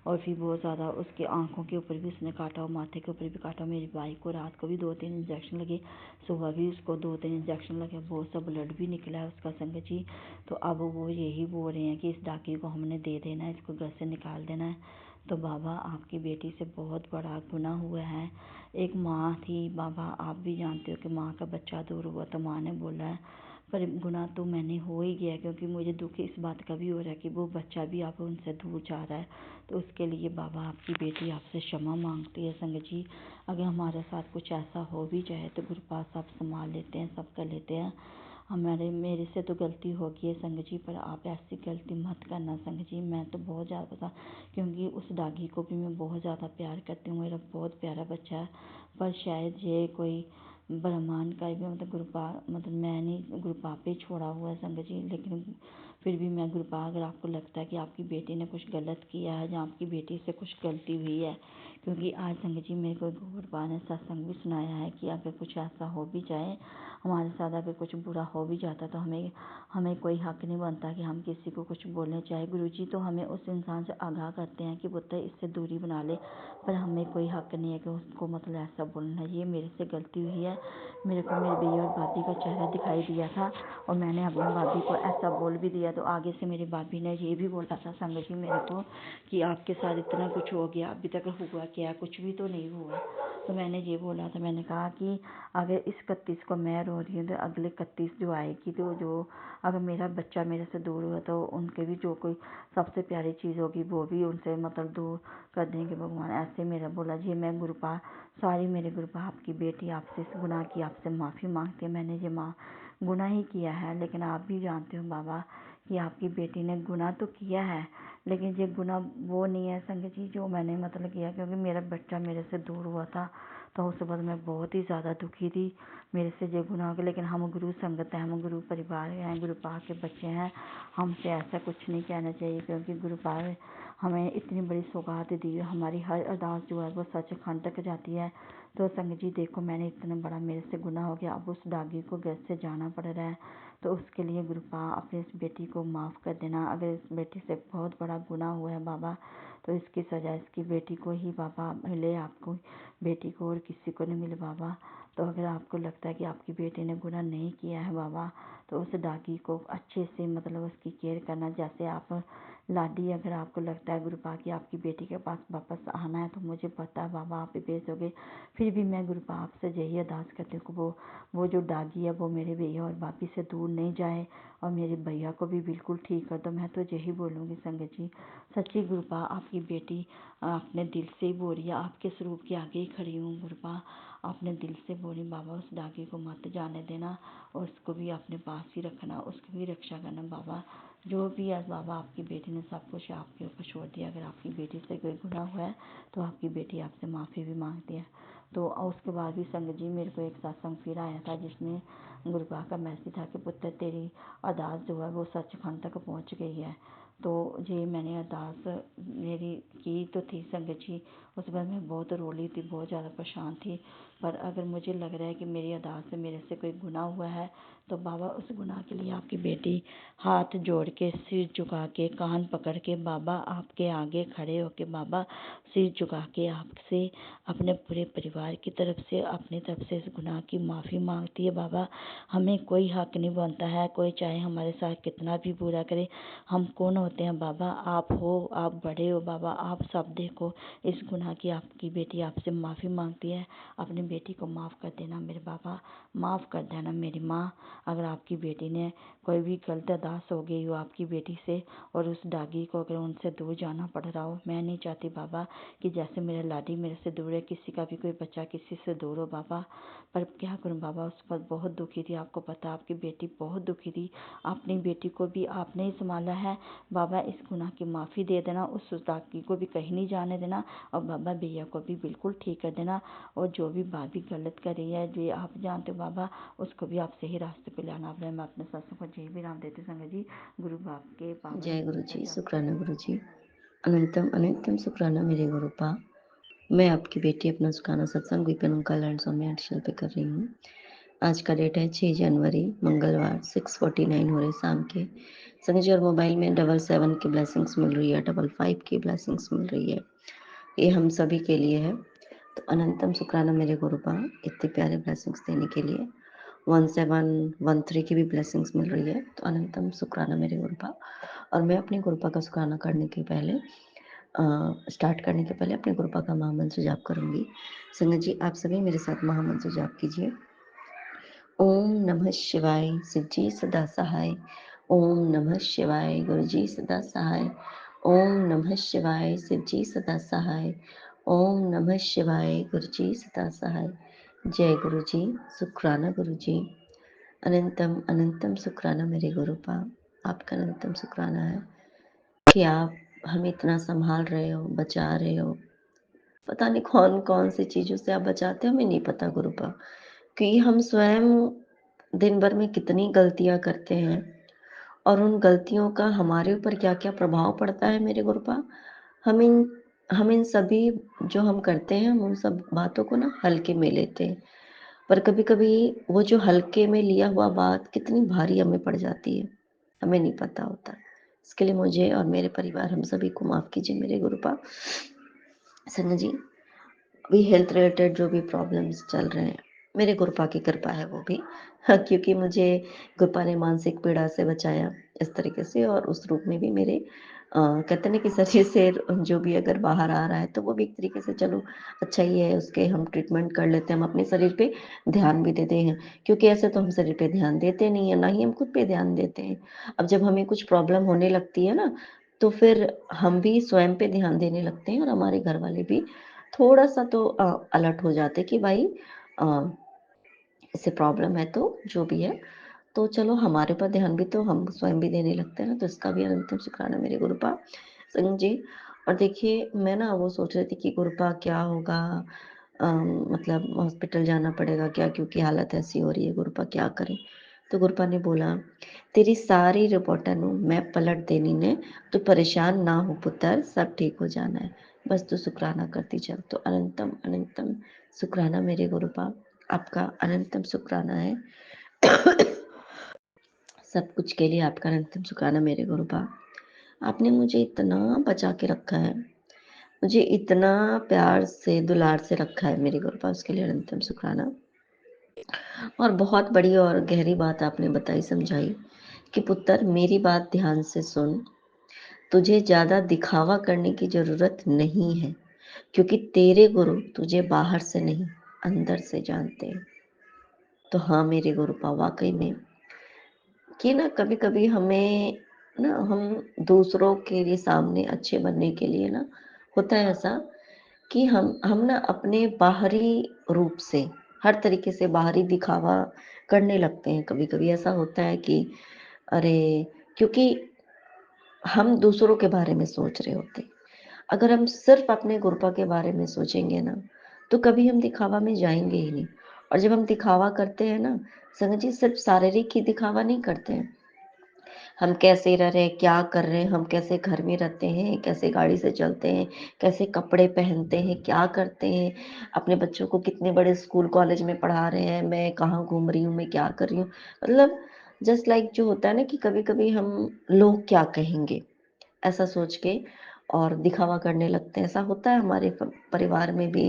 और फिर बहुत ज़्यादा उसकी आँखों के ऊपर भी उसने काटा, और माथे के ऊपर भी काटा। मेरे भाई को रात को भी 2-3 इंजेक्शन लगे, सुबह भी उसको 2-3 इंजेक्शन लगे, बहुत सा ब्लड भी निकला है उसका संगत जी। तो अब वो यही बोल रहे हैं कि इस डॉगी को हमने दे देना है, इसको घर से निकाल देना है। तो बाबा आपकी बेटी से बहुत बड़ा गुनाह हुआ है। एक माँ थी बाबा, आप भी जानते हो कि माँ का बच्चा दूर हुआ, तो माँ ने बोला है, पर गुनाह तो मैंने हो ही गया, क्योंकि मुझे दुख इस बात का भी हो रहा है कि वो बच्चा भी आप उनसे दूर जा रहा है। तो उसके लिए बाबा आपकी बेटी आपसे क्षमा मांगती है संगत जी। अगर हमारे साथ कुछ ऐसा हो भी जाए तो गुरुपाद साहब संभाल लेते हैं, सब कर लेते हैं। मेरे से तो गलती हो गई है संगत जी, पर आप ऐसी गलती मत करना संगत जी। मैं तो बहुत ज़्यादा, क्योंकि उस डॉगी को भी मैं बहुत ज़्यादा प्यार करती हूँ, मेरा बहुत प्यारा बच्चा है। पर शायद ये कोई ब्रह्मांड का भी मतलब मतलब मैं नहीं गुरुपाप पे छोड़ा हुआ है संगत जी, लेकिन फिर भी मैं गुरुपा, अगर आपको लगता है कि आपकी बेटी ने कुछ गलत किया है या आपकी बेटी से कुछ गलती हुई है, क्योंकि आज संगत जी मेरे को गुरुपा ने सत्संग भी सुनाया है कि अगर कुछ ऐसा हो भी जाए हमारे साथ, अगर कुछ बुरा हो भी जाता तो हमें कोई हक नहीं बनता कि हम किसी को कुछ बोलें। चाहे गुरुजी तो हमें उस इंसान से आगाह करते हैं कि पुत्र इससे दूरी बना ले, पर हमें कोई हक नहीं है कि उसको मतलब ऐसा बोलना। ये मेरे से गलती हुई है। मेरे को मेरे भैया और भाभी का चेहरा दिखाई दिया था और मैंने अपनी भाभी को ऐसा बोल भी दिया, तो आगे से मेरी भाभी ने ये भी बोला था संगत जी मेरे को कि आपके साथ इतना कुछ हो गया, अभी तक हुआ क्या, कुछ भी तो नहीं हुआ। तो मैंने ये बोला था, मैंने कहा कि अगर इस 31 को मैं रो रही हूँ तो अगले 31 जो आएगी, तो जो अगर मेरा बच्चा मेरे से दूर हुआ तो उनके भी जो कोई सबसे प्यारी चीज़ होगी वो भी उनसे मतलब दूर कर देंगे भगवान। ऐसे मेरा बोला जी। मैं गुरुपा सॉरी मेरे गुरुपा, आपकी बेटी आपसे इस गुनाह की आपसे माफ़ी मांगती है। मैंने ये गुनाह ही किया है, लेकिन आप भी जानते हो बाबा कि आपकी बेटी ने गुनाह तो किया है, लेकिन ये गुनाह वो नहीं है संगत जी जो मैंने मतलब किया, क्योंकि मेरा बच्चा मेरे से दूर हुआ था तो उस वक्त मैं बहुत ही ज़्यादा दुखी थी। मेरे से ये गुनाह हो गया, लेकिन हम गुरु संगत हैं, हम गुरु परिवार हैं, गुरुपा के बच्चे हैं, हमसे ऐसा कुछ नहीं कहना चाहिए, क्योंकि गुरुपा हमें इतनी बड़ी सौगात दी है। हमारी हर अरदास जो है वो सचखंड तक जाती है। तो संगत जी देखो, मैंने इतना बड़ा मेरे से गुनाह हो गया, अब उस दागी को घर से जाना पड़ रहा है, तो उसके लिए गुरुपा अपनी इस बेटी को माफ़ कर देना। अगर इस बेटी से बहुत बड़ा गुनाह हुआ है बाबा, तो इसकी सज़ा इसकी बेटी को ही बाबा मिले, आपको बेटी को और किसी को नहीं मिले बाबा। तो अगर आपको लगता है कि आपकी बेटी ने गुनाह नहीं किया है बाबा, तो उस दागी को अच्छे से मतलब उसकी केयर करना, जैसे आप लाडी, अगर आपको लगता है गुरुपा की आपकी बेटी के पास वापस आना है, तो मुझे पता है बाबा आप ही भेजोगे। फिर भी मैं गुरुपा आपसे यही अरदास करती हूँ कि वो जो दागी है वो मेरे भैया और भाभी से दूर नहीं जाए, और मेरे भैया को भी बिल्कुल ठीक कर दो। मैं तो यही बोलूँगी संगत जी, सच्ची गुरुपा आपकी बेटी अपने दिल से ही बोल रही है, आपके स्वरूप के आगे ही खड़ी हूँ गुरुपा, अपने दिल से बोली बाबा उस दागी को मत जाने देना, और उसको भी अपने पास ही रखना, उसकी भी रक्षा करना बाबा। जो भी है बाबा, आपकी बेटी ने सब कुछ आपके ऊपर छोड़ दिया। अगर आपकी बेटी से कोई गुनाह हुआ है तो आपकी बेटी आपसे माफ़ी भी मांगती है। तो उसके बाद भी संगत जी मेरे को एक सत्संग फिर आया था, जिसमें गुरुपा का मैसेज था कि पुत्र तेरी अरदास जो है वो सचखंड तक पहुंच गई है। तो ये मैंने अरदास मेरी की तो थी संगत जी, उस बार मैं बहुत रोली थी, बहुत ज़्यादा परेशान थी। पर अगर मुझे लग रहा है कि मेरी अरदास से मेरे से कोई गुनाह हुआ है, तो बाबा उस गुनाह के लिए आपकी बेटी हाथ जोड़ के, सिर झुका के, कान पकड़ के बाबा आपके आगे खड़े होके बाबा सिर झुका के आपसे अपने पूरे परिवार की तरफ से, अपनी तरफ से इस गुनाह की माफ़ी मांगती है बाबा। हमें कोई हक नहीं बनता है, कोई चाहे हमारे साथ कितना भी बुरा करे, हम कौन होते हैं बाबा, आप हो, आप बड़े हो बाबा, आप सब देखो। इस गुनाह की आपकी बेटी आपसे माफ़ी मांगती है, अपनी बेटी को माफ़ कर देना मेरे बाबा, माफ़ कर देना मेरी माँ। अगर आपकी बेटी ने कोई भी गलत अरदास हो गई हो आपकी बेटी से, और उस दागी को अगर उनसे दूर जाना पड़ रहा हो, मैं नहीं चाहती बाबा कि जैसे मेरा लाडी मेरे से दूर है, किसी का भी कोई बच्चा किसी से दूर हो बाबा। पर क्या करूं बाबा, उस पर बहुत दुखी थी, आपको पता आपकी बेटी बहुत दुखी थी, अपनी बेटी को भी आपने ही संभाला है बाबा। इस गुनाह की माफ़ी दे देना, उस दागी को भी कहीं नहीं जाने देना, और बाबा भैया को भी बिल्कुल ठीक कर देना, और जो भी भाभी गलत कर रही है जो आप जानते हो बाबा, उसको भी आप सही रास्ते पे लाना। अब मैं अपने सत्संग को जय भी राम देती संगत जी, गुरु बाप के पावन जय गुरु चरणों जी, में शुक्राना गुरु जी, अनंतम अनंतम शुक्राना मेरे गुरुपा। मैं आपकी बेटी अपना सुखाना सत्संग विपिन कल्याण स्वामी आर्टशल पे कर रही हूँ। आज का डेट है 6 जनवरी मंगलवार, 6:49 हो रहे शाम के। संगत और मोबाइल में 77 की ब्लेसिंग्स मिल रही है, 55 की ब्लेसिंग्स मिल रही है, ये हम सभी के लिए है। तो अनंतम शुक्राना मेरे गुरुपा, इतने प्यारे ब्लेसिंग्स देने के लिए। 1713 की भी ब्लेसिंग्स मिल रही है, तो अनंतम शुक्राना मेरे गुरुपा। और मैं अपने गुरुपा का शुक्राना करने के पहले स्टार्ट करने के पहले अपने गुरुपा का महामंत्र जाप करूंगी। संगत जी आप सभी मेरे साथ महामंत्र जाप कीजिए। ओम नमः शिवाय, शिव जी सदा सहाय। ओम नमः शिवाय, गुरु जी सदा सहाय। ओम नमः शिवाय, शिव जी सदा सहाय। ओम नमः शिवाय, गुरु जी सदा सहाय। जय गुरु जी, शुक्राना गुरु जी। अनंतम अनंतम शुक्राना मेरे गुरुपा, आपका अनंतम शुक्राना है कि आप हमें इतना संभाल रहे हो, बचा रहे हो। पता नहीं कौन कौन सी चीज़ों से आप बचाते हो, हमें नहीं पता गुरुपा, कि हम स्वयं दिन भर में कितनी गलतियां करते हैं, और उन गलतियों का हमारे ऊपर क्या-क्या प्रभाव पड़ता है मेरे गुरुपा, हम इन सभी जो हम करते हैं, हम उन सब बातों को ना हल्के में लेते हैं। पर कभी-कभी वो जो हल्के में लिया हुआ बात कितनी भारी हमें पड़ जाती है, हमें नहीं पता होता। इसके लिए मुझे और मेरे परिवार हम सभी को माफ़ कीजिए मेरे गुरुपा। संग जी, अभी हेल्थ रिलेटेड जो भी प्रॉब्लम्स चल रहे हैं, मेरे गुरुपा की कृपा है वो भी। हाँ, क्योंकि मुझे गुरुपा ने मानसिक पीड़ा से बचाया इस तरीके से, और उस रूप में भी मेरे कहते हैं ना कि शरीर से जो भी अगर बाहर आ रहा है तो वो भी एक तरीके से चलो अच्छा ही है, उसके हम ट्रीटमेंट कर लेते हैं, हम अपने शरीर पे ध्यान भी देते हैं, क्योंकि ऐसे तो हम शरीर पे ध्यान देते नहीं है, ना ही हम खुद पे ध्यान देते हैं। अब जब हमें कुछ प्रॉब्लम होने लगती है ना, तो फिर हम भी स्वयं पे ध्यान देने लगते हैं, और हमारे घर वाले भी थोड़ा-सा तो अलर्ट हो जाते कि भाई अ, इसे प्रॉब्लम है, तो जो भी है, तो चलो हमारे ऊपर ध्यान भी तो हम स्वयं भी देने लगते हैं ना, तो इसका भी अनंतम शुक्राना मेरे गुरुपा। संग जी, और देखिए मैं ना वो सोच रही थी कि गुरुपा क्या होगा, मतलब हॉस्पिटल जाना पड़ेगा क्या, क्योंकि हालत ऐसी हो रही है, गुरुपा क्या करें? तो गुरुपा ने बोला, तेरी सारी रिपोर्टां नु मैं पलट देनी ने, तू परेशान ना हो पुत्र, सब ठीक हो जाना है, बस तू शुक्राना करती चल। तो अनंतम अनंतम शुक्राना मेरे गुरुपा, आपका अनंतम शुक्राना है। सब कुछ के लिए आपका अनंतम शुक्राना मेरे गुरुपा। आपने मुझे इतना बचा के रखा है, मुझे इतना प्यार से दुलार से रखा है मेरे गुरुपा, उसके लिए अनंतम शुक्राना। और बहुत बड़ी और गहरी बात आपने बताई, समझाई कि पुत्र मेरी बात ध्यान से सुन, तुझे ज़्यादा दिखावा करने की ज़रूरत नहीं है, क्योंकि तेरे गुरु तुझे बाहर से नहीं अंदर से जानते हैं। तो हाँ मेरे गुरुपा, वाकई में कि ना कभी-कभी हमें ना हम दूसरों के लिए सामने अच्छे बनने के लिए ना होता है ऐसा कि हम ना अपने बाहरी रूप से हर तरीके से बाहरी दिखावा करने लगते हैं। कभी-कभी ऐसा होता है कि अरे! क्योंकि हम दूसरों के बारे में सोच रहे होते हैं। अगर हम सिर्फ़ अपने गुरुपा के बारे में सोचेंगे ना, तो कभी हम दिखावा में जाएँगे ही नहीं। और जब हम दिखावा करते हैं ना, संगत जी, सिर्फ़ शारीरिक ही दिखावा नहीं करते हैं। हम कैसे रह रहे हैं, क्या कर रहे हैं, हम कैसे घर में रहते हैं, कैसे गाड़ी से चलते हैं, कैसे कपड़े पहनते हैं, क्या करते हैं, अपने बच्चों को कितने बड़े स्कूल कॉलेज में पढ़ा रहे हैं, मैं कहाँ घूम रही हूँ, मैं क्या कर रही हूँ। मतलब जस्ट लाइक जो होता है ना कि कभी-कभी हम लोग क्या कहेंगे, ऐसा सोच के और दिखावा करने लगते हैं। ऐसा होता है हमारे परिवार में भी।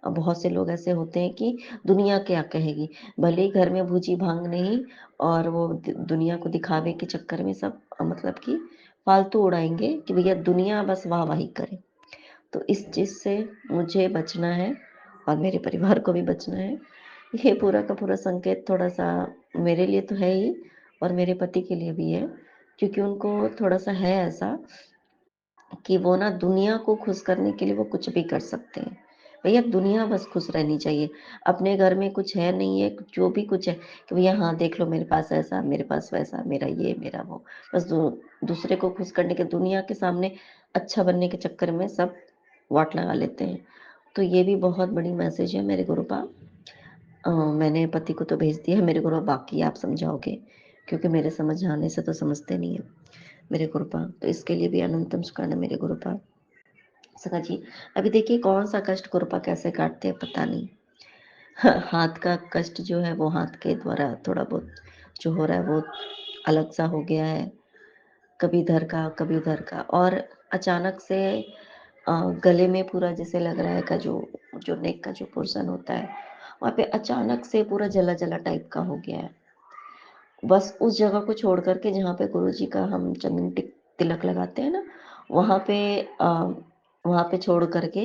बहुत से लोग ऐसे होते हैं कि दुनिया क्या कहेगी? भले ही घर में भूजी-भांग नहीं, और वो दुनिया को दिखावे के चक्कर में सब मतलब कि फालतू उड़ाएँगे कि भैया दुनिया बस वाह-वाही करे। तो इस चीज़ से मुझे बचना है, और मेरे परिवार को भी बचना है। ये पूरा का पूरा संकेत थोड़ा-सा मेरे लिए तो है ही, और मेरे पति के लिए भी है, क्योंकि उनको थोड़ा-सा है ऐसा कि वो ना दुनिया को खुश करने के लिए वो कुछ भी कर सकते हैं। भैया दुनिया बस खुश रहनी चाहिए। अपने घर में कुछ है नहीं है, जो भी कुछ है कि भैया हाँ, देख लो मेरे पास ऐसा, मेरे पास वैसा, मेरा ये, मेरा वो। बस दूसरे को खुश करने के, दुनिया के सामने अच्छा बनने के चक्कर में सब वाट लगा लेते हैं। तो ये भी बहुत बड़ी मैसेज है मेरे गुरुपा। मैंने पति को तो भेज दिया है मेरे गुरुपा, बाकी आप समझाओगे, क्योंकि मेरे समझाने से तो समझते नहीं है मेरे गुरुपा। तो इसके लिए भी अनंतम शुक्राना मेरे गुरुपा। सका जी, अभी देखिए कौन-सा कष्ट गुरुपा कैसे काटते हैं पता नहीं। हाथ का कष्ट जो है वो हाथ के द्वारा थोड़ा बहुत जो हो रहा है वो अलग-सा हो गया है। कभी इधर का, कभी उधर का, और अचानक से गले में पूरा जैसे लग रहा है का जो जो नेक का जो पोर्शन होता है, वहाँ पे अचानक से पूरा जला-जला टाइप का हो गया है। बस उस जगह को छोड़ कर के जहाँ पे गुरुजी का हम चंदन तिलक लगाते हैं ना, वहाँ पे वहाँ पे छोड़ कर के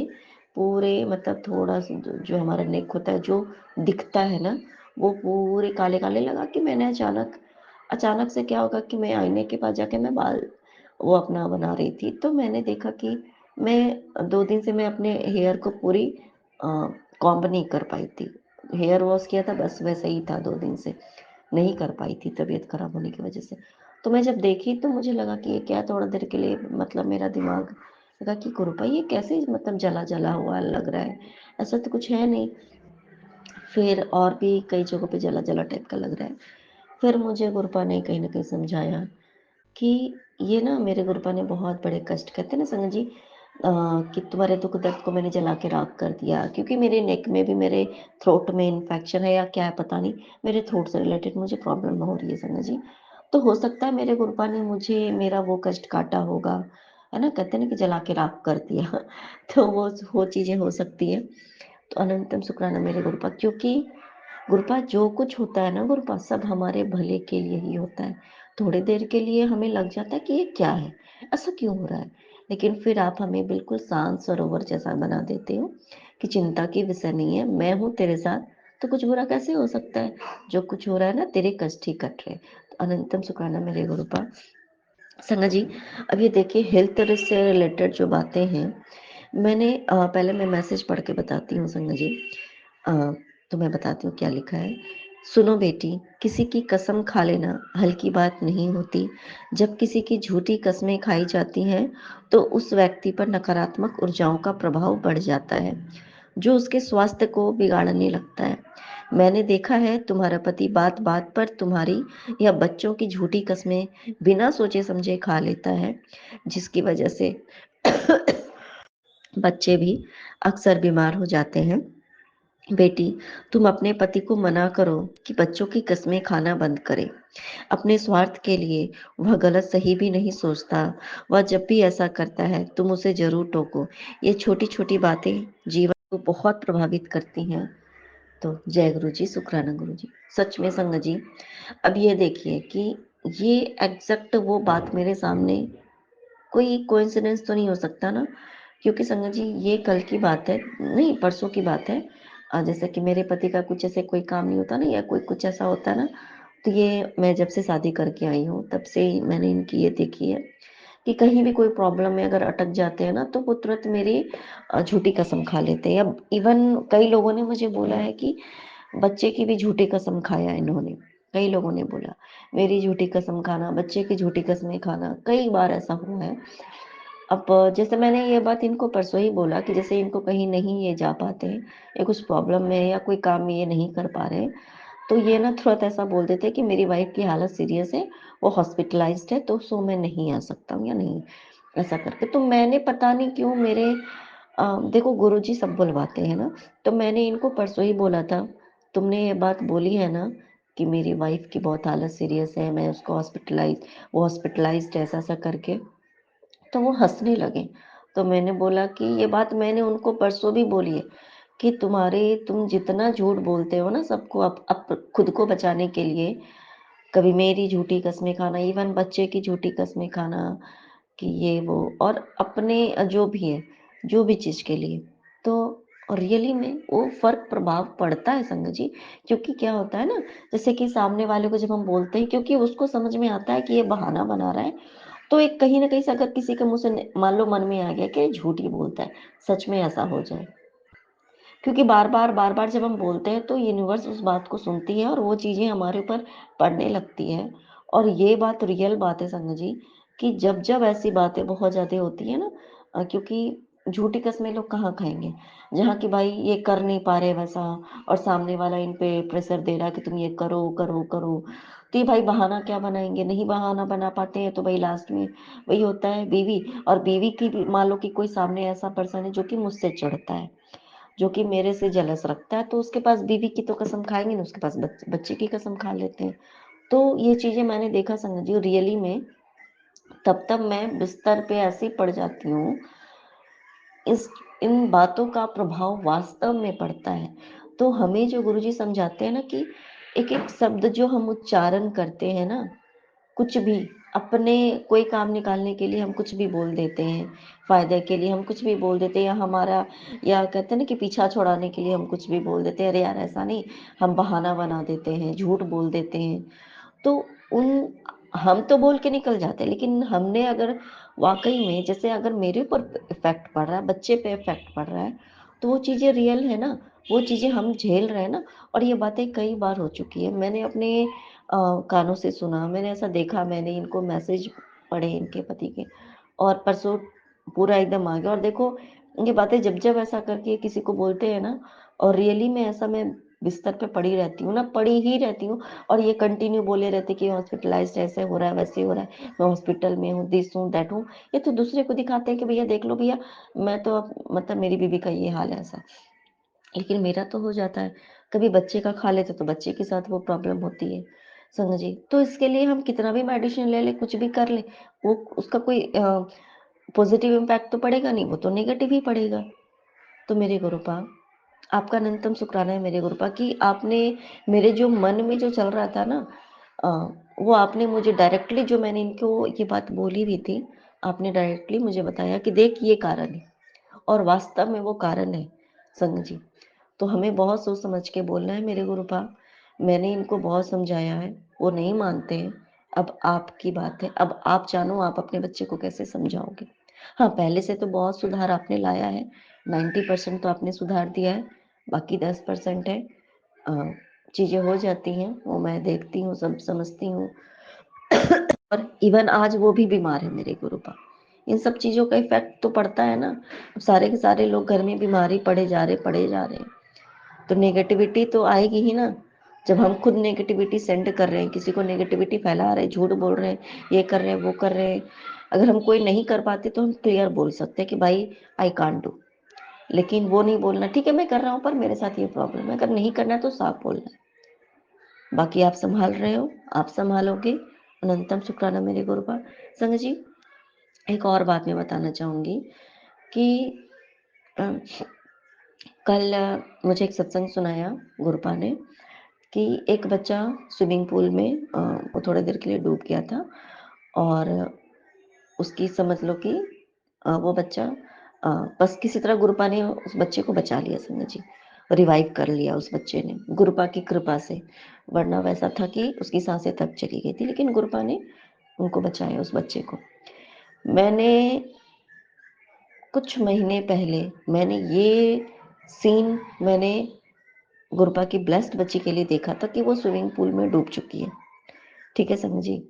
पूरे मतलब थोड़ा-सा जो हमारा नेक होता है, जो दिखता है ना, वो पूरे काले-काले लगा के मैंने अचानक अचानक से क्या होगा कि मैं आईने के पास जाके मैं बाल वो अपना बना रही थी, तो मैंने देखा कि मैं 2 दिन से मैं अपने हेयर को पूरी अ, कॉम्ब नहीं कर पाई थी। हेयर वॉश किया था, बस वैसे ही था 2 दिन से। नहीं कर पाई थी तबीयत खराब होने की वजह से। तो मैं जब देखी तो मुझे लगा कि ये क्या, थोड़ा देर के लिए मतलब मेरा दिमाग लगा कि गुरुपा ये कैसे मतलब जला-जला हुआ लग रहा है, ऐसा तो कुछ है नहीं। फिर और भी कई जगहों पे जला-जला टाइप का लग रहा है। फिर मुझे गुरुपा ने कहीं न कहीं समझाया कि ये ना मेरे गुरुपा ने बहुत बड़े कष्ट, कहते हैं ना संगत जी, कि तुम्हारे दुख दर्द को मैंने जला के राख कर दिया, क्योंकि मेरे नेक में भी, मेरे थ्रोट में इन्फेक्शन है या क्या है पता नहीं, मेरे थ्रोट से रिलेटेड मुझे प्रॉब्लम हो रही है संगत जी। तो हो सकता है मेरे गुरुपा ने मुझे मेरा वो कष्ट काटा होगा, है ना, कहते हैं ना कि जला के राख कर दिया। तो वो चीज़ें हो सकती है। तो अनंतम शुक्राना मेरे गुरुपा, क्योंकि गुरुपा जो कुछ होता है ना गुरुपा, सब हमारे भले के लिए ही होता है। थोड़ी देर के लिए हमें लग जाता है कि ये क्या है, ऐसा क्यों हो रहा है, लेकिन फिर आप हमें बिल्कुल शांत सरोवर जैसा बना देते हो कि चिंता की विषय नहीं है, मैं हूँ तेरे साथ, तो कुछ बुरा कैसे हो सकता है, जो कुछ हो रहा है ना तेरे कष्ट ही कट रहे। तो अनंतम शुक्राना मेरे गुरुपा। संगा जी, अब ये देखिए हेल्थ से रिलेटेड जो बातें हैं, मैंने पहले मैं मैसेज पढ़ के बताती हूँ संगा जी। अ, तो मैं बताती हूँ क्या लिखा है। सुनो बेटी, किसी की कसम खा लेना हल्की बात नहीं होती। जब किसी की झूठी कस्में खाई जाती हैं, तो उस व्यक्ति पर नकारात्मक ऊर्जाओं का प्रभाव बढ़ जाता है, जो उसके स्वास्थ्य को बिगाड़ने लगता है। मैंने देखा है तुम्हारा पति बात बात पर तुम्हारी या बच्चों की झूठी कस्में बिना सोचे समझे खा लेता है, जिसकी वजह से बच्चे भी अक्सर बीमार हो जाते हैं। बेटी, तुम अपने पति को मना करो कि बच्चों की कस्में खाना बंद करे। अपने स्वार्थ के लिए वह गलत सही भी नहीं सोचता। वह जब भी ऐसा करता है तुम उसे जरूर टोको। ये छोटी छोटी बातें जीवन को बहुत प्रभावित करती हैं। तो जय गुरु जी, शुक्राना गुरु जी। सच में संगत जी, अब ये देखिए कि ये एग्जैक्ट वो बात मेरे सामने, कोई कोइंसिडेंस तो नहीं हो सकता ना, क्योंकि संगत जी ये कल की बात है, नहीं परसों की बात है। जैसे कि मेरे पति का कुछ ऐसे कोई काम नहीं होता ना, या कोई कुछ ऐसा होता है ना, तो ये मैं जब से शादी करके आई हूँ तब से ही मैंने इनकी ये देखी है कि कहीं भी कोई प्रॉब्लम में अगर अटक जाते हैं ना, तो वो तुरंत मेरी झूठी कसम खा लेते हैं। अब इवन कई लोगों ने मुझे बोला है कि बच्चे की भी झूठी कसम खाया इन्होंने। कई लोगों ने बोला मेरी झूठी कसम खाना, बच्चे की झूठी कसमें खाना, कई बार ऐसा हुआ है। अब जैसे मैंने ये बात इनको परसों ही बोला कि जैसे इनको कहीं नहीं ये जा पाते हैं, या कुछ प्रॉब्लम में है, या कोई काम ये नहीं कर पा रहे हैं, तो ये ना तुरंत ऐसा बोल देते हैं कि मेरी वाइफ की हालत सीरियस है, वो हॉस्पिटलाइज्ड है, तो सो मैं नहीं आ सकता हूँ या नहीं, ऐसा करके। तो मैंने पता नहीं क्यों मेरे देखो गुरुजी सब बुलवाते हैं ना, तो मैंने इनको परसों ही बोला था, तुमने ये बात बोली है ना कि मेरी वाइफ की बहुत हालत सीरियस है, मैं उसको वो हॉस्पिटलाइज्ड ऐसा ऐसा करके, तो वो हंसने लगे। तो मैंने बोला कि ये बात मैंने उनको परसों भी बोली है कि तुम जितना झूठ बोलते हो ना सबको, खुद को बचाने के लिए, कभी मेरी झूठी कस्में खाना, इवन बच्चे की झूठी कस्में खाना, कि ये वो, और अपने जो भी है, जो भी चीज़ के लिए, तो रियली में वो फर्क प्रभाव पड़ता है संगत जी। क्योंकि क्या होता है ना, जैसे कि सामने वाले को जब हम बोलते हैं, क्योंकि उसको समझ में आता है कि ये बहाना बना रहा है, तो एक कहीं ना कहीं से अगर किसी के मुंह से मान लो मन में आ गया कि ये झूठ ही बोलता है, सच में ऐसा हो जाए, क्योंकि बार बार जब हम बोलते हैं तो यूनिवर्स उस बात को सुनती है और वो चीज़ें हमारे ऊपर पड़ने लगती है। और ये बात रियल बात है संगत जी, कि जब जब ऐसी बातें बहुत ज़्यादा होती है ना, क्योंकि झूठी कस्में लोग कहाँ खाएंगे, जहाँ कि भाई ये कर नहीं पा रहे वैसा, और सामने वाला इन पे प्रेशर दे रहा है कि तुम ये करो करो करो, तो ये भाई बहाना क्या बनाएंगे, नहीं बहाना बना पाते हैं तो भाई लास्ट में वही होता है बीवी, और बीवी की भी मान लो कि कोई सामने ऐसा पर्सन है जो कि मुझसे चिढ़ता है, जो कि मेरे से जलस रखता है, तो उसके पास बीवी की तो कसम खाएंगे ना, उसके पास बच्चे की कसम खा लेते हैं। तो ये चीजें मैंने देखा संगत जी रियली में, तब तब मैं बिस्तर पे ऐसी पड़ जाती हूँ, इस इन बातों का प्रभाव वास्तव में पड़ता है। तो हमें जो गुरुजी समझाते हैं ना कि एक एक शब्द जो हम उच्चारण करते हैं ना, कुछ भी अपने कोई काम निकालने के लिए हम कुछ भी बोल देते हैं, फायदे के लिए हम कुछ भी बोल देते हैं, या हमारा, या कहते हैं ना कि पीछा छुड़ाने के लिए हम कुछ भी बोल देते हैं, अरे यार ऐसा नहीं, हम बहाना बना देते हैं, झूठ बोल देते हैं। तो उन हम तो बोल के निकल जाते हैं, लेकिन हमने अगर वाकई में, जैसे अगर मेरे ऊपर इफेक्ट पड़ रहा है, बच्चे पे इफेक्ट पड़ रहा है, तो वो चीज़ें रियल है ना, वो चीज़ें हम झेल रहे हैं ना। और ये बातें कई बार हो चुकी है, मैंने अपने कानों से सुना, मैंने ऐसा देखा, मैंने इनको मैसेज पढ़े इनके पति के, और परसों पूरा एकदम आ गया। और देखो ये बातें जब जब ऐसा करके किसी को बोलते हैं ना, और रियली में ऐसा मैं बिस्तर पे पड़ी रहती हूँ ना, पड़ी ही रहती हूँ और ये कंटिन्यू बोले रहते कि हॉस्पिटलाइज़्ड ऐसे हो रहा है, वैसे हो रहा है, मैं हॉस्पिटल में हूँ, दिस हूँ, दैट हूँ। ये तो दूसरे को दिखाते हैं कि भैया देख लो भैया, मैं तो अब मतलब मेरी बीवी का ये हाल है ऐसा। लेकिन मेरा तो हो जाता है, कभी बच्चे का खा लेते तो बच्चे के साथ वो प्रॉब्लम होती है, समझ जी। तो इसके लिए हम कितना भी मेडिसिन ले लें, कुछ भी कर लें, वो उसका कोई पॉज़िटिव इम्पैक्ट तो पड़ेगा नहीं, वो तो नेगेटिव ही पड़ेगा। तो मेरे गुरुपा, आपका अनंतम शुक्राना है मेरे गुरुपा कि आपने मेरे जो मन में जो चल रहा था ना, अ, वो आपने मुझे डायरेक्टली, जो मैंने इनको ये बात बोली भी थी, आपने डायरेक्टली मुझे बताया कि देख ये कारण है और वास्तव में वो कारण है, संग जी। तो हमें बहुत सोच समझ के बोलना है मेरे गुरुपा। मैंने इनको बहुत समझाया है, वो नहीं मानते हैं। अब आपकी बात है, अब आप जानो आप अपने बच्चे को कैसे समझाओगे। हाँ, पहले से तो बहुत सुधार आपने लाया है, 90% तो आपने सुधार दिया है, बाकी 10% है। अ, चीज़ें हो जाती हैं, वो मैं देखती हूँ, सब समझती हूँ। और इवन आज वो भी बीमार है मेरे गुरुपा। इन सब चीज़ों का इफ़ेक्ट तो पड़ता है ना, अब सारे के सारे लोग घर में बीमार ही पड़े जा रहे हैं। तो नेगेटिविटी तो आएगी ही ना। जब हम खुद नेगेटिविटी सेंड कर रहे हैं, किसी को नेगेटिविटी फैला रहे हैं, झूठ बोल रहे हैं, ये कर रहे हैं, वो कर रहे हैं। अगर हम कोई नहीं कर पाते तो हम क्लियर बोल सकते हैं कि भाई आई कांट डू। लेकिन वो नहीं बोलना, ठीक है मैं कर रहा हूँ पर मेरे साथ ये प्रॉब्लम है, अगर नहीं करना है तो साफ बोलना है। बाकी आप संभाल रहे हो, आप संभालोगे, अनंतम शुक्राना मेरे गुरुपा। संग जी, एक और बात मैं बताना चाहूँगी कि अ, कल मुझे एक सत्संग सुनाया गुरुपा ने कि एक बच्चा स्विमिंग पूल में वो थोड़ी देर के लिए डूब गया था और उसकी समझ लो कि वो बच्चा अ, बस किसी तरह गुरुपा ने उस बच्चे को बचा लिया, समझ जी, रिवाइव कर लिया उस बच्चे ने गुरुपा की कृपा से। वरना वैसा था कि उसकी सांसें तब चली गई थी, लेकिन गुरुपा ने उनको बचाया उस बच्चे को। मैंने कुछ महीने पहले मैंने ये सीन मैंने गुरुपा की ब्लेस्ड बच्ची के लिए देखा था कि वो स्विमिंग पूल में डूब चुकी है। ठीक है समझी।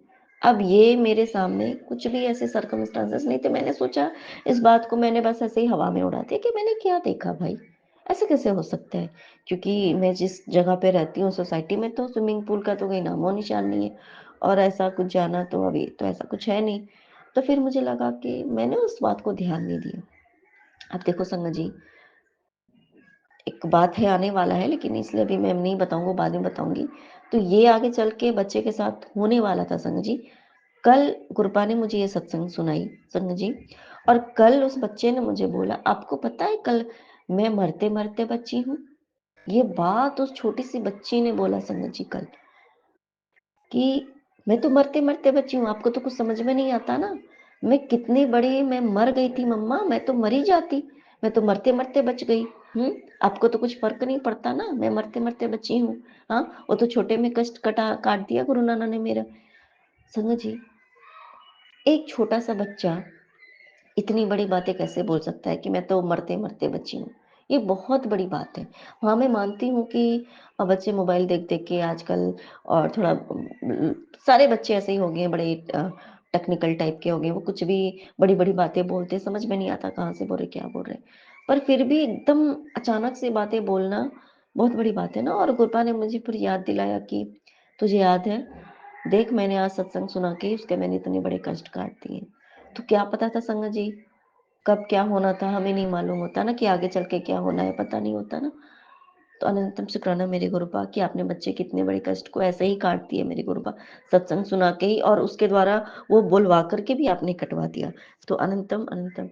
अब ये मेरे सामने कुछ भी ऐसे सर्कमस्टांसेस नहीं थे, मैंने सोचा इस बात को मैंने बस ऐसे ही हवा में उड़ा दिया कि मैंने क्या देखा भाई, ऐसे कैसे हो सकता है। क्योंकि मैं जिस जगह पे रहती हूँ सोसाइटी में तो स्विमिंग पूल का तो कोई नामो निशान नहीं है और ऐसा कुछ जाना तो अभी तो ऐसा कुछ है नहीं। तो फिर मुझे लगा कि मैंने उस बात को ध्यान नहीं दिया। अब देखो संगत जी, एक बात है आने वाला है लेकिन इसलिए अभी मैं नहीं बताऊंगा, बाद में बताऊंगी। तो ये आगे चल के बच्चे के साथ होने वाला था संगत जी। कल गुरबा ने मुझे ये सत्संग सुनाई संगत जी, और कल उस बच्चे ने मुझे बोला आपको पता है कल मैं मरते मरते बची हूँ। ये बात उस छोटी सी बच्ची ने बोला संगत जी कल कि मैं तो मरते मरते बची हूँ, आपको तो कुछ समझ में नहीं आता ना। मैं कितनी बड़ी मैं मर गई थी मम्मा, मैं तो मर ही जाती, मैं तो मरते मरते बच गई। आपको तो कुछ फर्क नहीं पड़ता ना, मैं मरते मरते बची हूँ। हाँ, वो तो छोटे में कष्ट काट दिया गुरु नानक ने मेरा। संगत जी, एक छोटा सा बच्चा इतनी बड़ी बातें कैसे बोल सकता है कि मैं तो मरते मरते बची हूँ। ये बहुत बड़ी बात है। हाँ, मैं मानती हूँ कि बच्चे मोबाइल देख देख के आजकल और थोड़ा सारे बच्चे ऐसे ही हो गए हैं, बड़े टेक्निकल टाइप के हो गए, वो कुछ भी बड़ी बड़ी बातें बोलते हैं, समझ में नहीं आता कहाँ से बोल रहे क्या बोल रहे। पर फिर भी एकदम अचानक से बातें बोलना बहुत बड़ी बात है ना। और गुरबा ने मुझे फिर याद दिलाया कि तुझे याद है, देख मैंने आज सत्संग सुना के उसके मैंने इतने बड़े कष्ट काट दिए। तो क्या पता था संगत जी, कब क्या होना था हमें नहीं मालूम होता ना, कि आगे चल के क्या होना है पता नहीं होता ना। तो अनंतम शुक्राना मेरे गुरुपा कि आपने बच्चे के इतने बड़े कष्ट को ऐसे ही काट दिए मेरे गुरुपा, सत्संग सुना के ही, और उसके द्वारा वो बुलवा करके भी आपने कटवा दिया। तो अनंतम अनंतम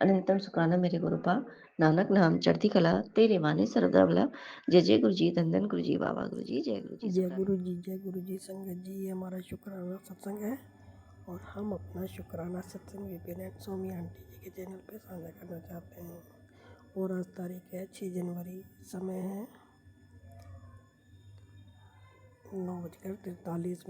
अनंतम शुक्राना मेरे गुरुपा। नानक नाम चढ़ती कला तेरे वाणी सर्वदा भला। जय जय गुरु जी, धन धन गुरु जी, बाबा गुरु जी, जय गुरु जी। जय गुरु जी, जय गुरु जी। संगत जी, ये हमारा शुक्राना सत्संग है और हम अपना शुक्राना सत्संग विपिन एंड सोमी आंटी जी के चैनल पे साझा करना चाहते हैं। और आज तारीख है 6 जनवरी, समय है 9:43।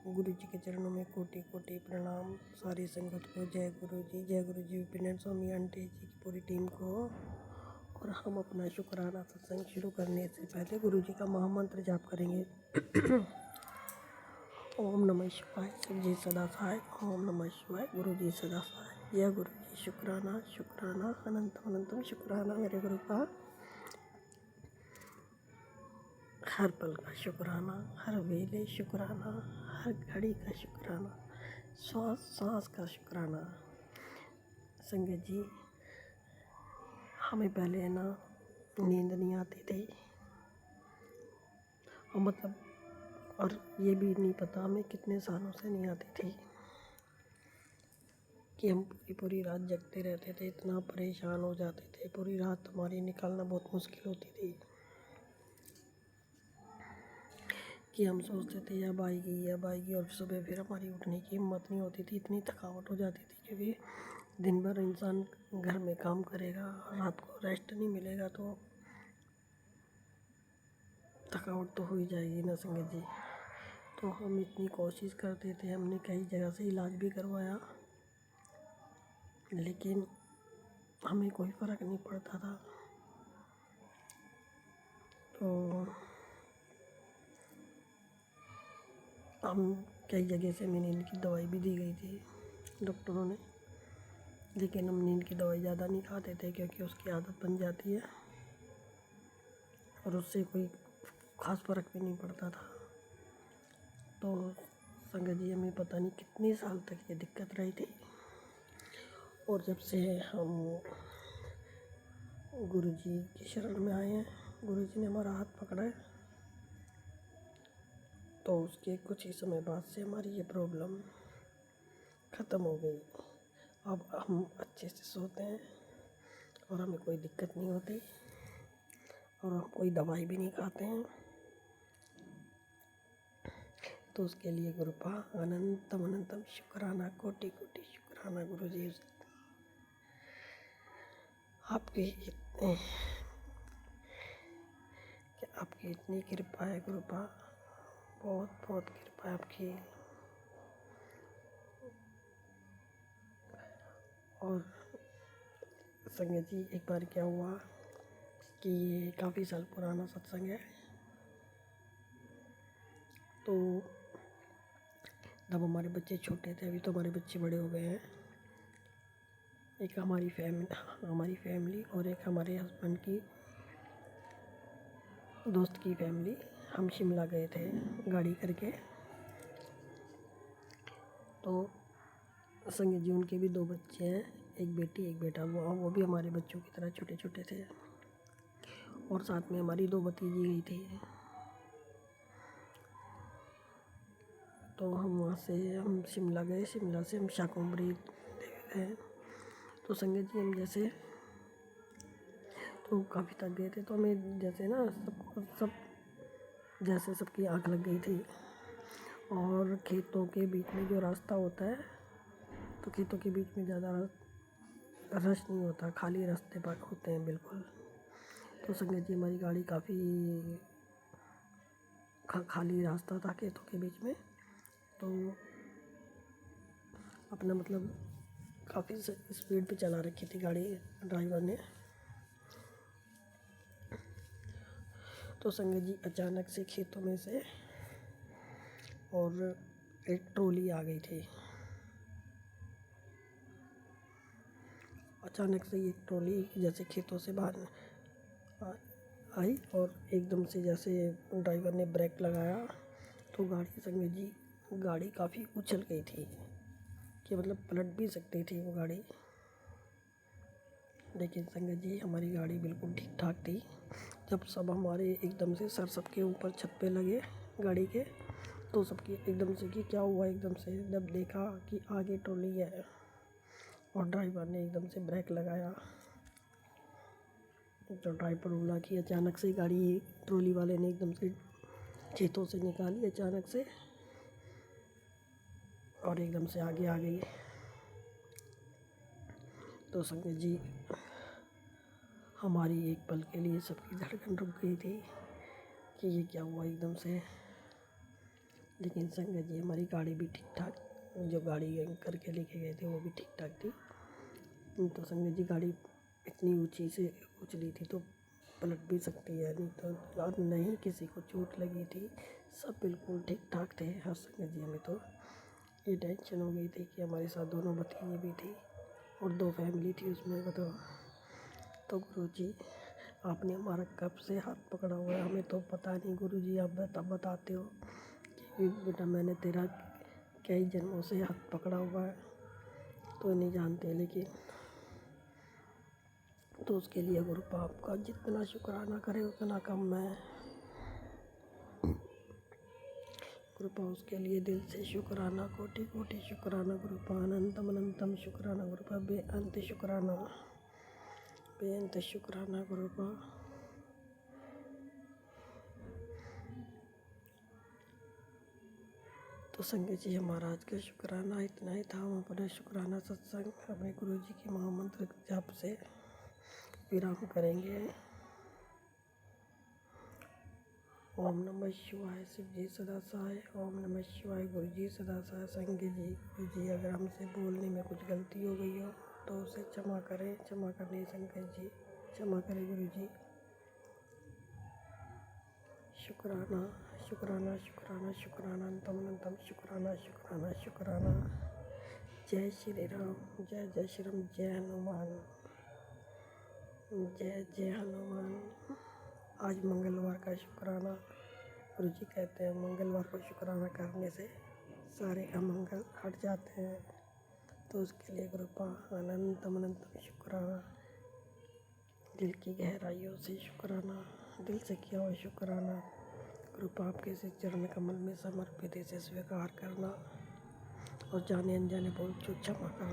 गुरु जी के चरणों में कोटि कोटि प्रणाम। सारी संगत को जय गुरु जी, जय गुरु जी, विपिन एंड सोमी आंटी जी की पूरी टीम को। और हम अपना शुक्राना सत्संग शुरू करने से पहले गुरु जी का महामंत्र जाप करेंगे। ओम नमः शिवाय, शिव जी सदा सहाय। ओम नमः शिवाय, गुरु जी सदा सहाय। जय गुरु जी। शुक्राना शुक्राना अनंतम अनंतम शुक्राना मेरे गुरु का। हर पल का शुक्राना, हर वेले शुक्राना, हर घड़ी का शुक्राना, श्वास सांस का शुक्राना। संगत जी, हमें पहले ना नींद नहीं आती थी, और मतलब और ये भी नहीं पता हमें कितने सालों से नहीं आती थी, कि हम पूरी पूरी रात जगते रहते थे, इतना परेशान हो जाते थे, पूरी रात हमारी निकालना बहुत मुश्किल होती थी, कि हम सोचते थे अब आएगी, और सुबह फिर हमारी उठने की हिम्मत नहीं होती थी, इतनी थकावट हो जाती थी, क्योंकि दिन भर इंसान घर में काम करेगा, रात को रेस्ट नहीं मिलेगा तो थकावट तो हो ही जाएगी ना संगत जी। तो हम इतनी कोशिश करते थे, हमने कई जगह से इलाज भी करवाया, लेकिन हमें कोई फ़र्क नहीं पड़ता था। तो हम कई जगह से हमें नींद की दवाई भी दी गई थी डॉक्टरों ने, लेकिन हम नींद की दवाई ज़्यादा नहीं खाते थे, क्योंकि उसकी आदत बन जाती है और उससे कोई ख़ास फ़र्क भी नहीं पड़ता था। तो संगत जी, हमें पता नहीं कितने साल तक ये दिक्कत रही थी, और जब से हम गुरु जी की शरण में आए हैं, गुरु जी ने हमारा हाथ पकड़ा है, तो उसके कुछ ही समय बाद से हमारी ये प्रॉब्लम ख़त्म हो गई। अब हम अच्छे से सोते हैं और हमें कोई दिक्कत नहीं होती, और हम कोई दवाई भी नहीं खाते हैं। तो उसके लिए गुरुपा अनंतम अनंतम शुक्राना, कोटि कोटि शुक्राना गुरु जी, आपकी इतनी कृपा है गुरुपा, बहुत बहुत कृपा है आपकी। और संगत जी, एक बार क्या हुआ कि ये काफ़ी साल पुराना सत्संग है, तो जब हमारे बच्चे छोटे थे, अभी तो हमारे बच्चे बड़े हो गए हैं, एक हमारी फैमिली और एक हमारे हस्बैंड की दोस्त की फैमिली, हम शिमला गए थे गाड़ी करके। तो संगत जी, उनके भी 2 बच्चे हैं, एक बेटी एक बेटा, वो भी हमारे बच्चों की तरह छोटे छोटे थे, और साथ में हमारी 2 भतीजी गई थी। तो हम शिमला गए, शिमला से हम शाकंभरी गए। तो संगत जी, हम जैसे तो काफ़ी थक गए थे, तो हमें जैसे ना जैसे सबकी आँख लग गई थी, और खेतों के बीच में जो रास्ता होता है, तो खेतों के बीच में ज़्यादा रश नहीं होता, खाली रास्ते पर होते हैं बिल्कुल। तो संगत जी, हमारी गाड़ी काफ़ी खाली रास्ता था खेतों के बीच में, तो अपना मतलब काफ़ी स्पीड पे चला रखी थी गाड़ी ड्राइवर ने। तो संगत जी, अचानक से खेतों में से और एक ट्रॉली आ गई थी। अचानक से ये ट्रॉली जैसे खेतों से बाहर आई, और एकदम से जैसे ड्राइवर ने ब्रेक लगाया, तो संगत जी, गाड़ी काफ़ी उछल गई थी, कि मतलब पलट भी सकती थी वो गाड़ी। लेकिन संगत जी, हमारी गाड़ी बिल्कुल ठीक ठाक थी। जब सब हमारे एकदम से सर सबके ऊपर छत पे लगे गाड़ी के, तो सबकी एकदम से कि क्या हुआ, एकदम से जब देखा कि आगे ट्रॉली है, और ड्राइवर ने एकदम से ब्रेक लगाया, तो ड्राइवर बोला कि अचानक से गाड़ी ट्रॉली वाले ने एकदम से खेतों से निकाली अचानक से, और एकदम से आगे आ गई। तो संगत जी, हमारी एक पल के लिए सबकी धड़कन रुक गई थी कि ये क्या हुआ एकदम से। लेकिन संगत जी, हमारी गाड़ी भी ठीक ठाक, जो गाड़ी करके लेके गए थे वो भी ठीक ठाक थी। तो संगत जी, गाड़ी इतनी ऊंची से उछली थी तो पलट भी सकती है, नहीं तो, और नहीं किसी को चोट लगी थी, सब बिल्कुल ठीक ठाक थे। हर संगत जी, हमें तो ये टेंशन हो गई थी कि हमारे साथ 2 भतीजे भी थी और 2 फैमिली थी उसमें, बताओ। तो गुरु जी, आपने हमारा कब से हाथ पकड़ा हुआ है हमें तो पता नहीं गुरुजी। आप बताते हो कि बेटा मैंने तेरा कई जन्मों से हाथ पकड़ा हुआ है, तो नहीं जानते, लेकिन तो उसके लिए गुरुपा आपका जितना शुक्राना करे उतना कम है। गुरुपा उसके लिए दिल से शुक्राना, कोटि कोटि शुक्राना गुरुपा, अनंतम अनंतम शुक्राना गुरुपा, बेअंत शुक्राना, बेअंत शुक्राना गुरुपा। तो संगत जी हमारा आज का शुक्राना इतना ही था। हम अपना शुक्राना सत्संग अपने गुरु जी के महामंत्र जाप से विराम करेंगे। ओम नमः शिवाय, शिव जी सदा सहाय। ओम नमः शिवाय, गुरु जी सदा सहाय। संगत जी गुरु जी अगर हमसे बोलने में कुछ गलती हो गई हो तो उसे क्षमा करें, क्षमा करने संगत जी, क्षमा करें गुरु जी। शुक्राना शुक्राना शुक्राना शुक्राना, अंतम अनंतम शुक्राना शुक्राना शुक्राना। जय श्री राम, जय जय श्री राम, जय हनुमान, जय जय हनुमान। आज मंगलवार का शुक्राना, गुरु जी कहते हैं मंगलवार को शुक्राना करने से सारे अमंगल हट जाते हैं। तो उसके लिए गुरुपा अनंतम अनंतम शुक्राना, दिल की गहराइयों से शुक्राना, दिल से किया हुआ शुक्राना गुरुपा आपके से चरण कमल में समर्पित इसे स्वीकार करना और जाने अनजाने बोल चूक क्षमा करना।